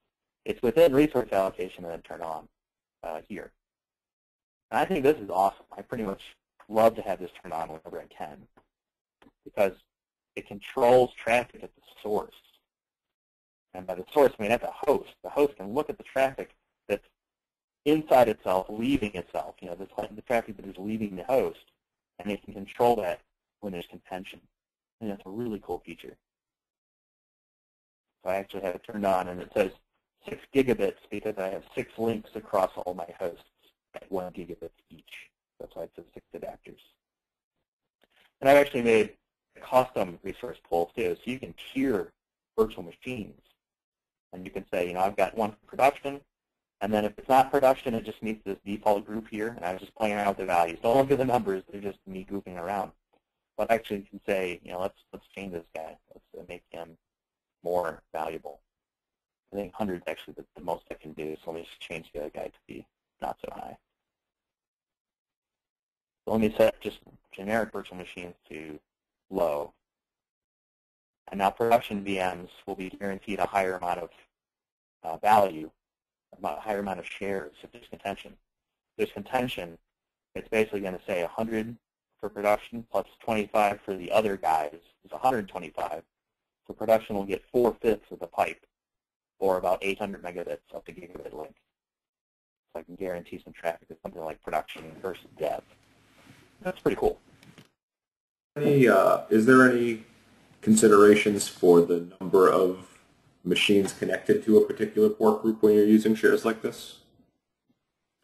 It's within Resource Allocation and then turn on here. And I think this is awesome. I pretty much love to have this turned on whenever I can because it controls traffic at the source. And by the source, I mean at the host. The host can look at the traffic that's inside itself, leaving itself, the traffic that is leaving the host, and it can control that when there's contention. And that's a really cool feature. So I actually have it turned on, and it says 6 gigabits because I have 6 links across all my hosts at 1 gigabit each. That's why it says 6 adapters. And I've actually made a custom resource pool too, so you can tier virtual machines. And you can say, I've got one for production, and then if it's not production, it just meets this default group here, and I was just playing around with the values. Don't look at the numbers, they're just me goofing around. But actually you can say, let's change this guy. Let's make him more valuable. I think 100 is actually the most I can do, so let me just change the other guy to be not so high. So let me set just generic virtual machines to low. And now production VMs will be guaranteed a higher amount of value, a higher amount of shares if there's contention. If there's contention, it's basically going to say 100 for production plus 25 for the other guys is 125. So production will get 4/5 of the pipe, or about 800 megabits up to gigabit link. So I can guarantee some traffic to something like production versus dev. That's pretty cool. Is there any considerations for the number of machines connected to a particular port group when you're using shares like this?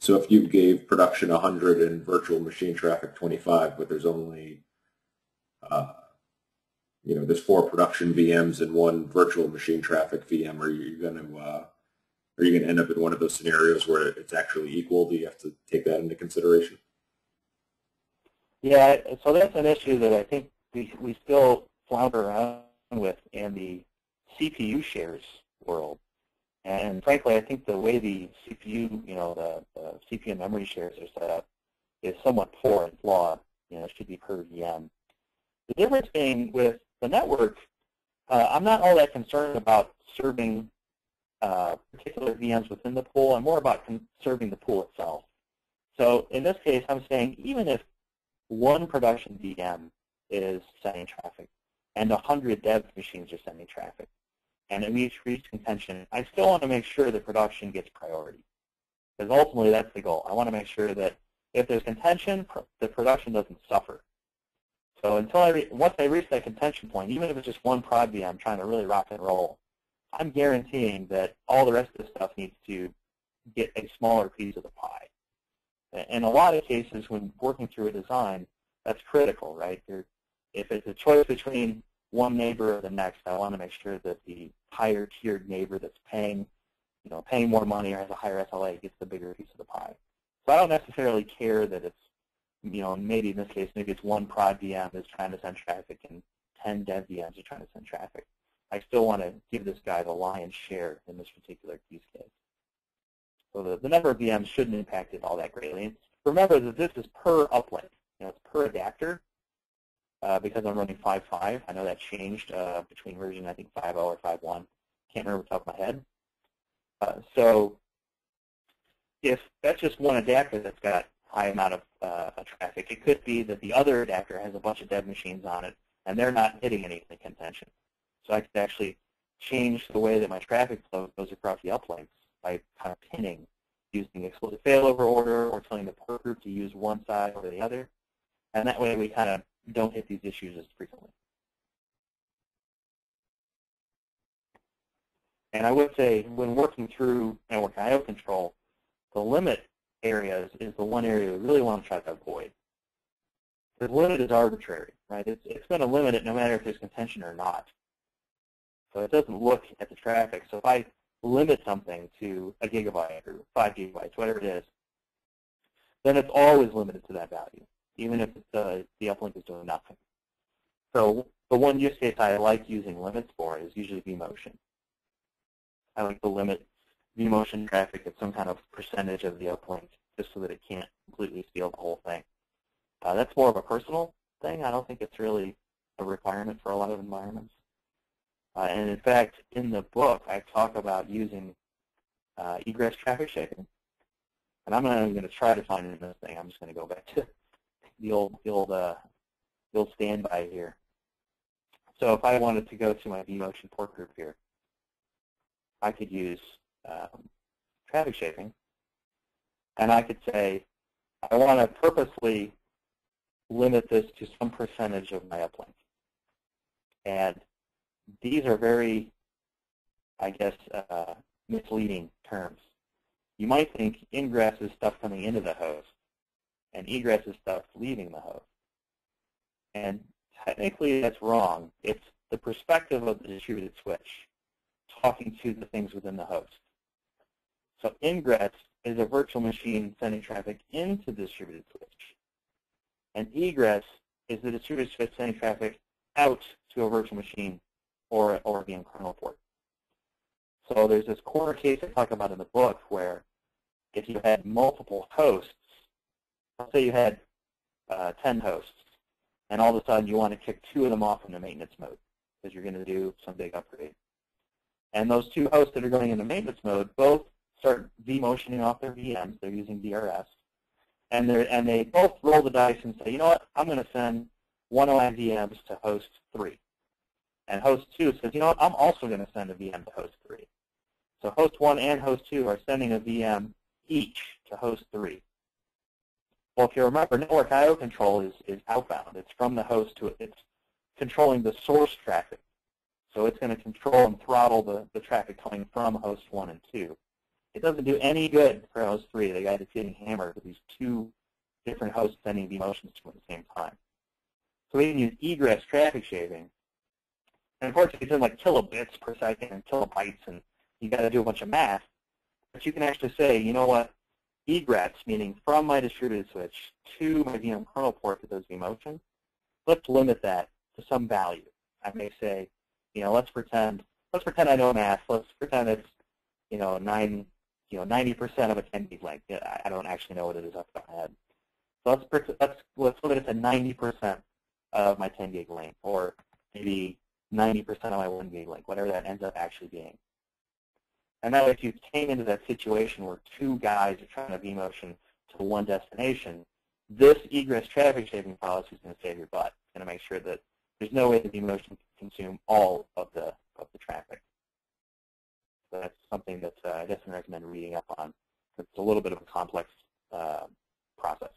So if you gave production 100 and virtual machine traffic 25, but there's only, there's 4 production VMs and 1 virtual machine traffic VM, are you going to end up in one of those scenarios where it's actually equal? Do you have to take that into consideration? Yeah, so that's an issue that I think we still flounder around with in the CPU shares world. And frankly, I think the way the CPU, the CPU and memory shares are set up is somewhat poor and flawed. It should be per VM. The difference being with the network, I'm not all that concerned about serving particular VMs within the pool. I'm more about serving the pool itself. So in this case, I'm saying even if one production VM is sending traffic and 100 dev machines are sending traffic, and it reach contention, I still want to make sure that production gets priority. Because ultimately, that's the goal. I want to make sure that if there's contention, the production doesn't suffer. So once I reach that contention point, even if it's just one prod VM trying to really rock and roll, I'm guaranteeing that all the rest of the stuff needs to get a smaller piece of the pie. In a lot of cases, when working through a design, that's critical, right? If it's a choice between one neighbor or the next, I want to make sure that the higher tiered neighbor that's paying more money or has a higher SLA gets the bigger piece of the pie. So I don't necessarily care that it's, maybe in this case, maybe it's one prod VM that's trying to send traffic and 10 dev VMs are trying to send traffic. I still want to give this guy the lion's share in this particular use case. So the number of VMs shouldn't impact it all that greatly. And remember that this is per uplink. It's per adapter because I'm running 5.5. I know that changed between version, I think, 5.0 or 5.1. Can't remember off the top of my head. So if that's just one adapter that's got high amount of traffic, it could be that the other adapter has a bunch of dev machines on it, and they're not hitting any contention. So I could actually change the way that my traffic flow goes across the uplinks by kind of pinning using explicit failover order or telling the port group to use one side over the other. And that way we kind of don't hit these issues as frequently. And I would say when working through network I/O control, the limit areas is the one area we really want to try to avoid. The limit is arbitrary, right? It's going to limit it no matter if there's contention or not. So it doesn't look at the traffic. So if I limit something to a gigabyte or 5 gigabytes, whatever it is, then it's always limited to that value, even if the uplink is doing nothing. So the one use case I like using limits for is usually vMotion. I like to limit vMotion traffic at some kind of percentage of the uplink just so that it can't completely steal the whole thing. That's more of a personal thing. I don't think it's really a requirement for a lot of environments. And in fact, in the book, I talk about using egress traffic shaping. And I'm not even going to try to find it in this thing. I'm just going to go back to the old standby here. So if I wanted to go to my vMotion port group here, I could use traffic shaping, and I could say I want to purposely limit this to some percentage of my uplink. And these are very, I guess, misleading terms. You might think ingress is stuff coming into the host, and egress is stuff leaving the host. And technically that's wrong. It's the perspective of the distributed switch talking to the things within the host. So ingress is a virtual machine sending traffic into the distributed switch. And egress is the distributed switch sending traffic out to a virtual machine or a VM kernel port. So there's this corner case I talk about in the book where if you had multiple hosts, let's say you had 10 hosts, and all of a sudden you want to kick 2 of them off into maintenance mode because you're going to do some big upgrade. And those 2 hosts that are going into maintenance mode both start vMotioning off their VMs. They're using DRS. And they both roll the dice and say, you know what, I'm going to send one of my VMs to host 3. And host 2 says, you know what, I'm also going to send a VM to host 3. So host 1 and host 2 are sending a VM each to host 3. Well, if you remember, network I/O control is outbound. It's from the host to it. It's controlling the source traffic. So it's going to control and throttle the traffic coming from host 1 and 2. It doesn't do any good for host 3. The guy that's getting hammered with these 2 different hosts sending vMotions to at the same time. So we can use egress traffic shaping. And unfortunately, it's in like kilobits per second and kilobytes, and you got to do a bunch of math. But you can actually say, you know what, egress, meaning from my distributed switch to my VM kernel port that does vMotion, let's limit that to some value. I may say, you know, let's pretend I know math. Let's pretend it's, 90% of a 10 gig length. I don't actually know what it is off the top of my head. So let's limit it to 90% of my 10 gig length, or maybe 90% of my 1 gig length, whatever that ends up actually being. And that way, if you came into that situation where 2 guys are trying to vMotion to one destination, this egress traffic shaping policy is going to save your butt. It's going to make sure that there's no way the vMotion can consume all of the traffic. So that's something that I definitely recommend reading up on. It's a little bit of a complex process.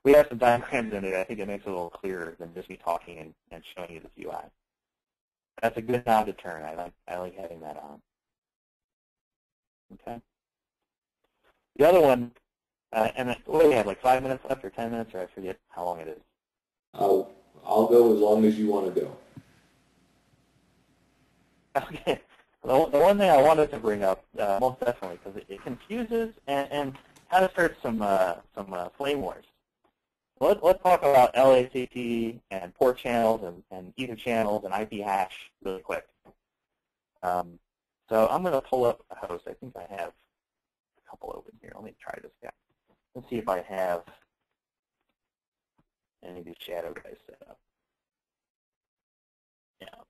We have some diagrams in it. I think it makes it a little clearer than just me talking and showing you the UI. That's a good knob to turn. I like having that on. Okay. The other one, and what do we have, like 5 minutes left or 10 minutes, or I forget how long it is. I'll go as long as you want to go. Okay. The one thing I wanted to bring up, most definitely, because it confuses and kind of starts some flame wars. Let's talk about LACP and port channels and ether channels and IP hash really quick. So I'm going to pull up a host. I think I have a couple open here. Let me try this guy. Let's see if I have any of these shadow guys set up. Yeah.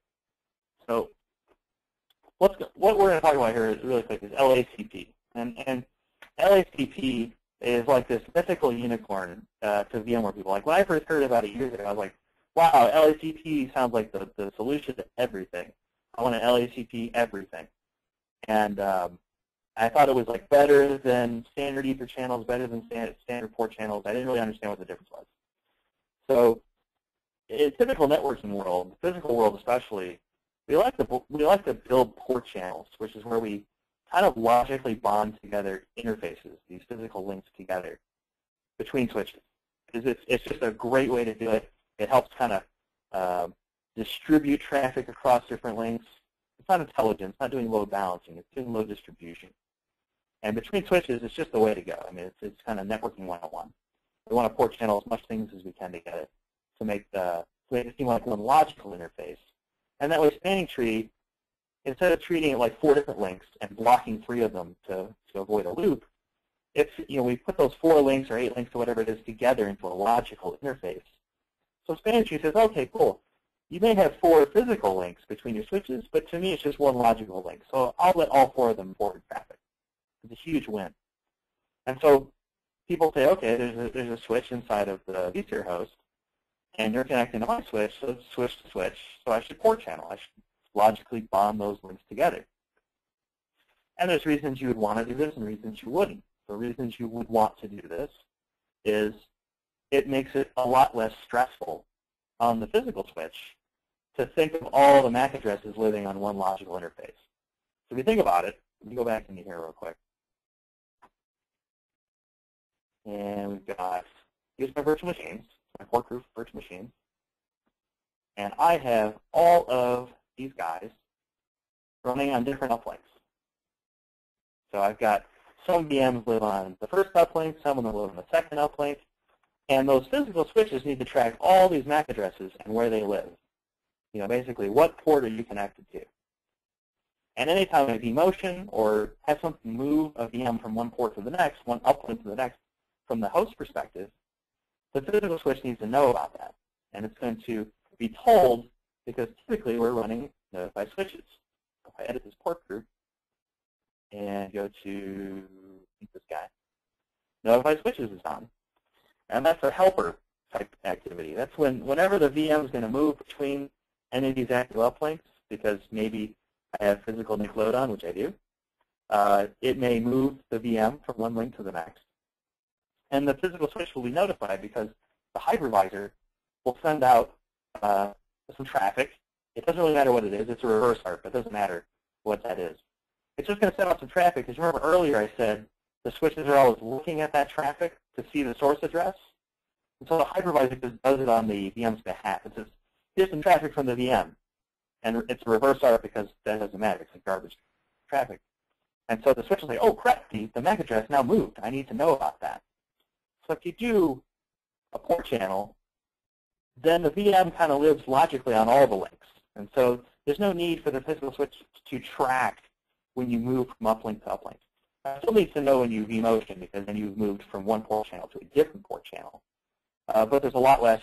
So what we're going to talk about here really quick is LACP. And LACP is like this mythical unicorn to VMware people. Like when I first heard about it years ago, I was like, wow, LACP sounds like the solution to everything. I want to LACP everything. And I thought it was like better than standard ether channels, better than standard port channels. I didn't really understand what the difference was. So in typical networking world, physical world especially, we like to build port channels, which is where we kind of logically bond together interfaces, these physical links together between switches. It's just a great way to do it. It helps kind of distribute traffic across different links. It's not intelligent. It's not doing load balancing. It's doing load distribution. And between switches, it's just the way to go. I mean, it's kind of networking 101. We want to port channel as much things as we can together to make it seem like one logical interface. And that way, spanning tree, instead of treating it like 4 different links and blocking 3 of them to avoid a loop, we put those 4 links or 8 links or whatever it is together into a logical interface. So spanning tree says, okay, cool. You may have 4 physical links between your switches, but to me it's just one logical link. So I'll let all 4 of them forward traffic. It's a huge win. And so people say, okay, there's a switch inside of the vSphere host, and you're connecting to my switch, so it's switch to switch, so I should port channel. I should logically bond those links together. And there's reasons you would want to do this and reasons you wouldn't. The reasons you would want to do this is it makes it a lot less stressful on the physical switch to think of all the MAC addresses living on one logical interface. So if you think about it, let me go back into here real quick. And we've got, here's my virtual machines, my port proof virtual machines. And I have all of these guys running on different uplinks. So I've got some VMs live on the first uplink, some of them live on the second uplink, and those physical switches need to track all these MAC addresses and where they live. Basically, what port are you connected to? And anytime I vMotion or have something move a VM from one port to the next, one uplink to the next, from the host perspective, the physical switch needs to know about that. And it's going to be told because typically we're running notify switches. If I edit this port group and go to this guy, notify switches is on. And that's a helper type activity. That's whenever the VM is going to move between any of these active uplinks, because maybe I have physical NIC load on, which I do, it may move the VM from one link to the next. And the physical switch will be notified because the hypervisor will send out some traffic. It doesn't really matter what it is. It's a reverse ARP. It doesn't matter what that is. It's just going to send out some traffic. Because remember earlier I said the switches are always looking at that traffic to see the source address. And so the hypervisor just does it on the VM's behalf. It says, here's some traffic from the VM. And it's a reverse ARP because that doesn't matter. It's like garbage traffic. And so the switch will say, oh, crap, the MAC address now moved. I need to know about that. So if you do a port channel, then the VM kind of lives logically on all the links. And so there's no need for the physical switch to track when you move from uplink to uplink. It still needs to know when you vMotion because then you've moved from one port channel to a different port channel. But there's a lot less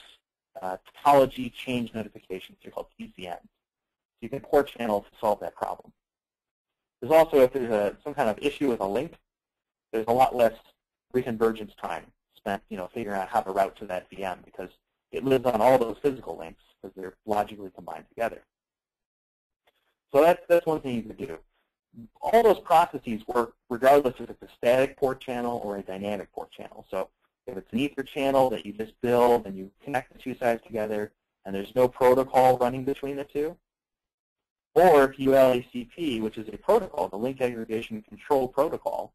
topology change notifications. They're called TCNs. So you can port channel to solve that problem. There's also, if there's some kind of issue with a link, there's a lot less reconvergence time spent, figuring out how to route to that VM because it lives on all those physical links because they're logically combined together. So that's one thing you can do. All those processes work regardless if it's a static port channel or a dynamic port channel. So if it's an ether channel that you just build and you connect the two sides together and there's no protocol running between the two, or if you LACP, which is a protocol, the link aggregation control protocol,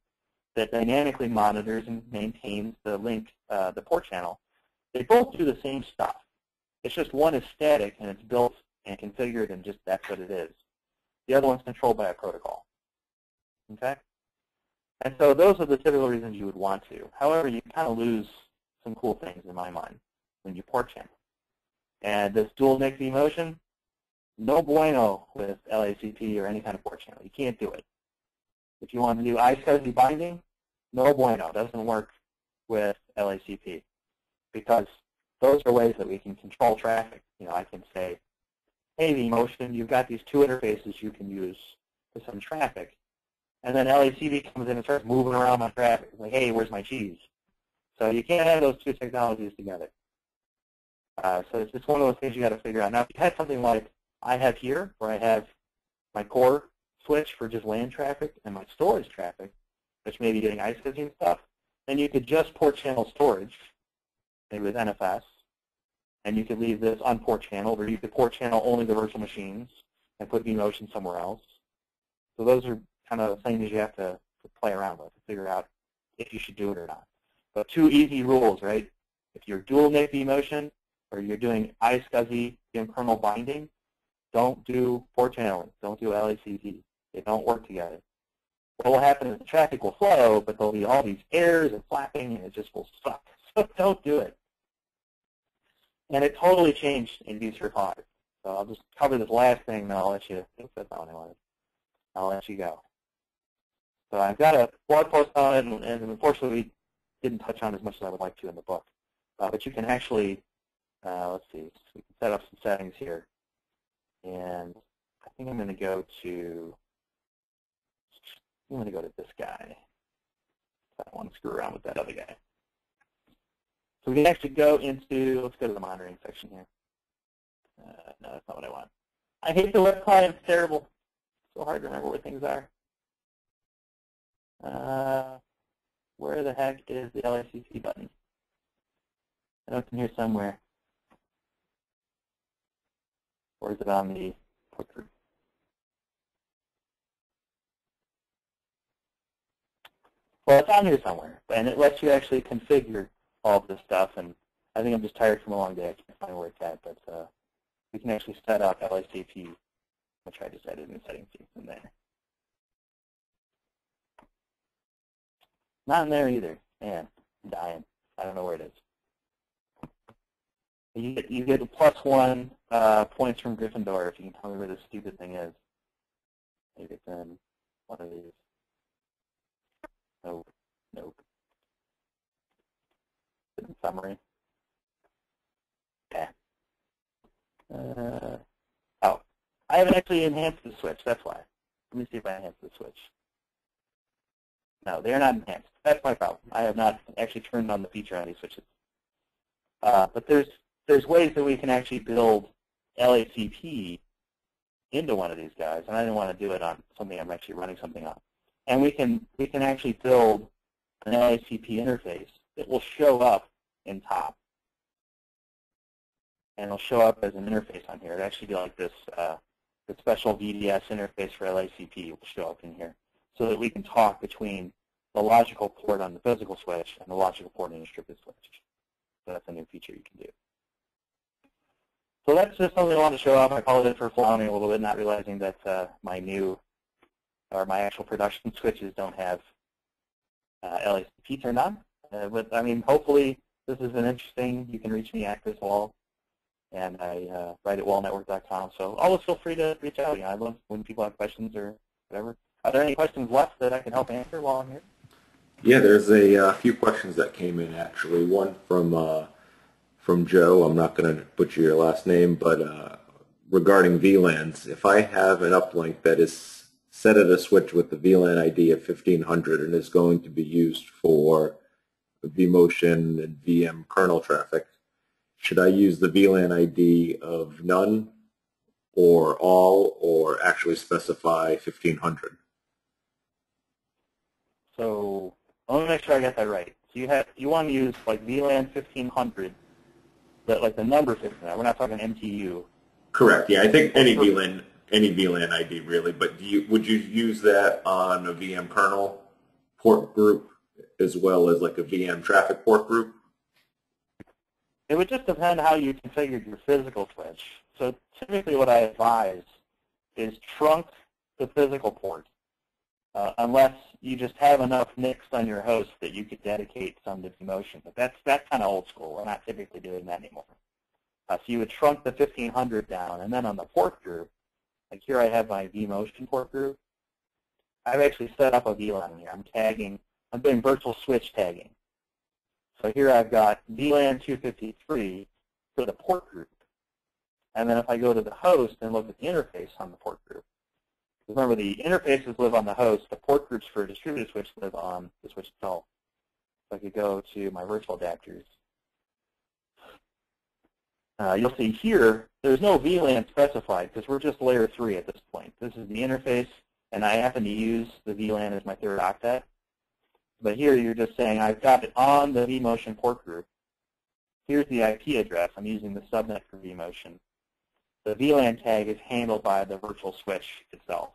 that dynamically monitors and maintains the link, the port channel, they both do the same stuff. It's just one is static and it's built and configured and just that's what it is. The other one's controlled by a protocol. Okay? And so those are the typical reasons you would want to. However, you kind of lose some cool things in my mind when you port channel. And this dual NIC vMotion, no bueno with LACP or any kind of port channel. You can't do it. If you want to do iSCSI binding, no bueno. It doesn't work with LACP because those are ways that we can control traffic. I can say, hey, vMotion, you've got these two interfaces you can use to send traffic. And then LACP comes in and starts moving around my traffic. It's like, hey, where's my cheese? So you can't have those two technologies together. So it's just one of those things you got to figure out. Now, if you had something like I have here, where I have my core switch for just LAN traffic and my storage traffic, which may be doing iSCSI stuff, then you could just port channel storage, maybe with NFS, and you could leave this on port channel, or you could port channel only the virtual machines and put vMotion somewhere else. So those are kind of things you have to play around with to figure out if you should do it or not. But two easy rules, right? If you're dual NIC vMotion or you're doing iSCSI VM kernel binding, don't do port channeling. Don't do LACP. They don't work together. What will happen is the traffic will flow, but there'll be all these errors and flapping, and it just will suck. So don't do it. And it totally changed in vSphere 5. So I'll just cover this last thing, and I'll let you. Oops, that's not what I wanted. I'll let you go. So I've got a blog post on it, and unfortunately we didn't touch on as much as I would like to in the book. But you can actually, let's see, we can set up some settings here. And I think I'm going to go to this guy. I don't want to screw around with that other guy. So we can actually go into, let's go to the monitoring section here. No, that's not what I want. I hate the web client, it's terrible. It's so hard to remember where things are. Where the heck is the LACP button? I know it's in here somewhere. Or is it on the port group? Well, it's on here somewhere, and it lets you actually configure all of this stuff. And I think I'm just tired from a long day. I can't find where it's at, but we can actually set up LACP, which I just added in the settings in there. Not in there either. Man, I'm dying. I don't know where it is. You get a +1 points from Gryffindor if you can tell me where this stupid thing is. Maybe it's in one of these. Nope. Nope. Is it in summary? Yeah. Oh, I haven't actually enhanced the switch. That's why. Let me see if I enhance the switch. No, they are not enhanced. That's my problem. I have not actually turned on the feature on these switches. But there's ways that we can actually build LACP into one of these guys, and I didn't want to do it on something I'm actually running something on. And we can actually build an LACP interface that will show up in top, and it'll show up as an interface on here. It'll actually be like this the special VDS interface for LACP will show up in here, so that we can talk between the logical port on the physical switch and the logical port in a distributed switch. So that's a new feature you can do. So that's just something I wanted to show off. I apologize for flouting a little bit, not realizing that my actual production switches don't have LACP turned on. But I mean, hopefully this has been interesting. You can reach me at Chris Wahl, and I write at wahlnetwork.com. So always feel free to reach out. I love when people have questions or whatever. Are there any questions left that I can help answer while I'm here? Yeah, there's a few questions that came in actually. One from Joe. I'm not going to butcher your last name, but regarding VLANs, if I have an uplink that is set at a switch with the VLAN ID of 1500 and is going to be used for vMotion and VM kernel traffic, should I use the VLAN ID of none or all, or actually specify 1500? So I want to make sure I got that right. So you want to use like VLAN 1500, but like the number 1500. We're not talking MTU. Correct. Yeah, I think any VLAN ID really. But would you use that on a VM kernel port group as well as like a VM traffic port group? It would just depend how you configured your physical switch. So typically what I advise is trunk the physical port, unless you just have enough NICs on your host that you could dedicate some to vMotion. But that's kind of old school. We're not typically doing that anymore. So you would trunk the 1500 down, and then on the port group, like here I have my vMotion port group. I've actually set up a VLAN here. I'm doing virtual switch tagging. So here I've got VLAN 253 for the port group. And then if I go to the host and look at the interface on the port group, remember the interfaces live on the host, the port groups for a distributed switch live on the switch itself. So I could go to my virtual adapters. You'll see here, there's no VLAN specified because we're just layer 3 at this point. This is the interface, and I happen to use the VLAN as my third octet. But here you're just saying, I've got it on the vMotion port group. Here's the IP address. I'm using the subnet for vMotion. The VLAN tag is handled by the virtual switch itself.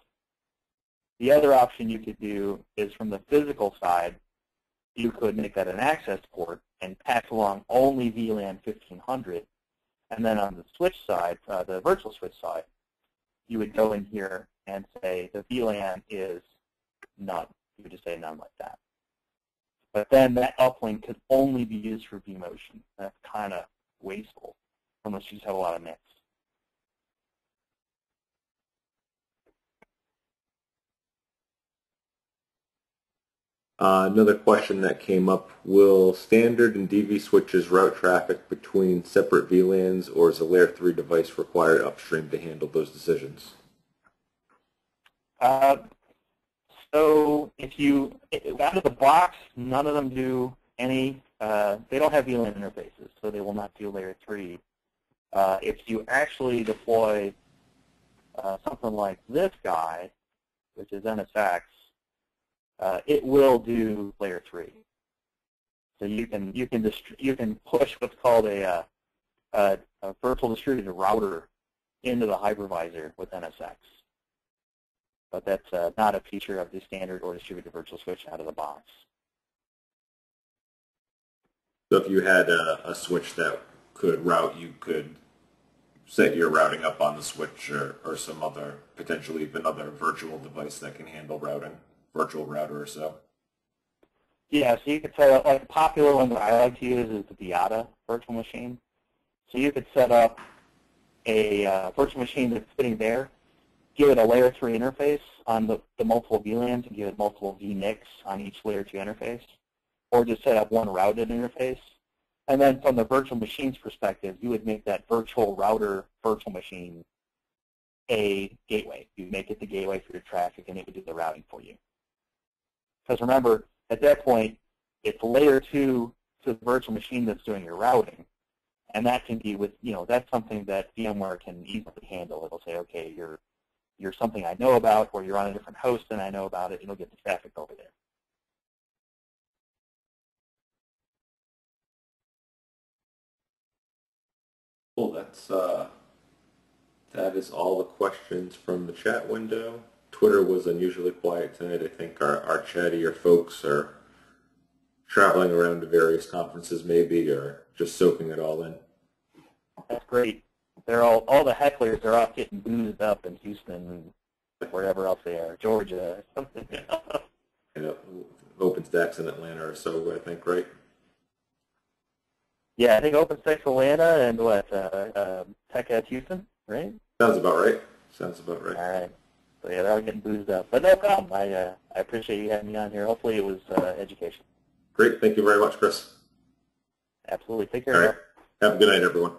The other option you could do is from the physical side, you could make that an access port and pass along only VLAN 1500. And then on the switch side, the virtual switch side, you would go in here and say the VLAN is none. You would just say none like that. But then that uplink could only be used for vMotion. That's kind of wasteful unless you just have a lot of NICs. Another question that came up, will standard and DV switches route traffic between separate VLANs, or is a layer 3 device required upstream to handle those decisions? So if you, out of the box, none of them do any, they don't have VLAN interfaces, so they will not do layer 3. If you actually deploy something like this guy, which is NSX, it will do layer 3. So you can push what's called a virtual distributed router into the hypervisor with NSX. But that's not a feature of the standard or distributed virtual switch out of the box. So if you had a switch that could route, you could set your routing up on the switch, or some other, potentially even other virtual device that can handle routing, virtual router or so. Yeah, so you could set up, like a popular one that I like to use is the Beata virtual machine. So you could set up a virtual machine that's sitting there, give it a layer 3 interface on the multiple VLANs and give it multiple vNICs on each layer 2 interface, or just set up one routed interface. And then from the virtual machine's perspective, you would make that virtual router virtual machine a gateway. You make it the gateway for your traffic, and it would do the routing for you. Because remember, at that point, it's layer 2 to the virtual machine that's doing your routing. And that can be with, that's something that VMware can easily handle. It'll say, okay, you're something I know about, or you're on a different host and I know about it, it'll get the traffic over there. Cool, that is all the questions from the chat window. Twitter was unusually quiet tonight. I think our chattier folks are traveling around to various conferences maybe, or just soaking it all in. That's great. They're all the hecklers are off getting boozed up in Houston and wherever else they are, Georgia, something. OpenStack's in Atlanta or so, I think, right? Yeah, I think OpenStack's Atlanta and what, Tech at Houston, right? Sounds about right. Sounds about right. All right. So yeah, they're all getting boozed up. But no problem. I appreciate you having me on here. Hopefully it was education. Great. Thank you very much, Chris. Absolutely. Take care. All right. Have a good night, everyone.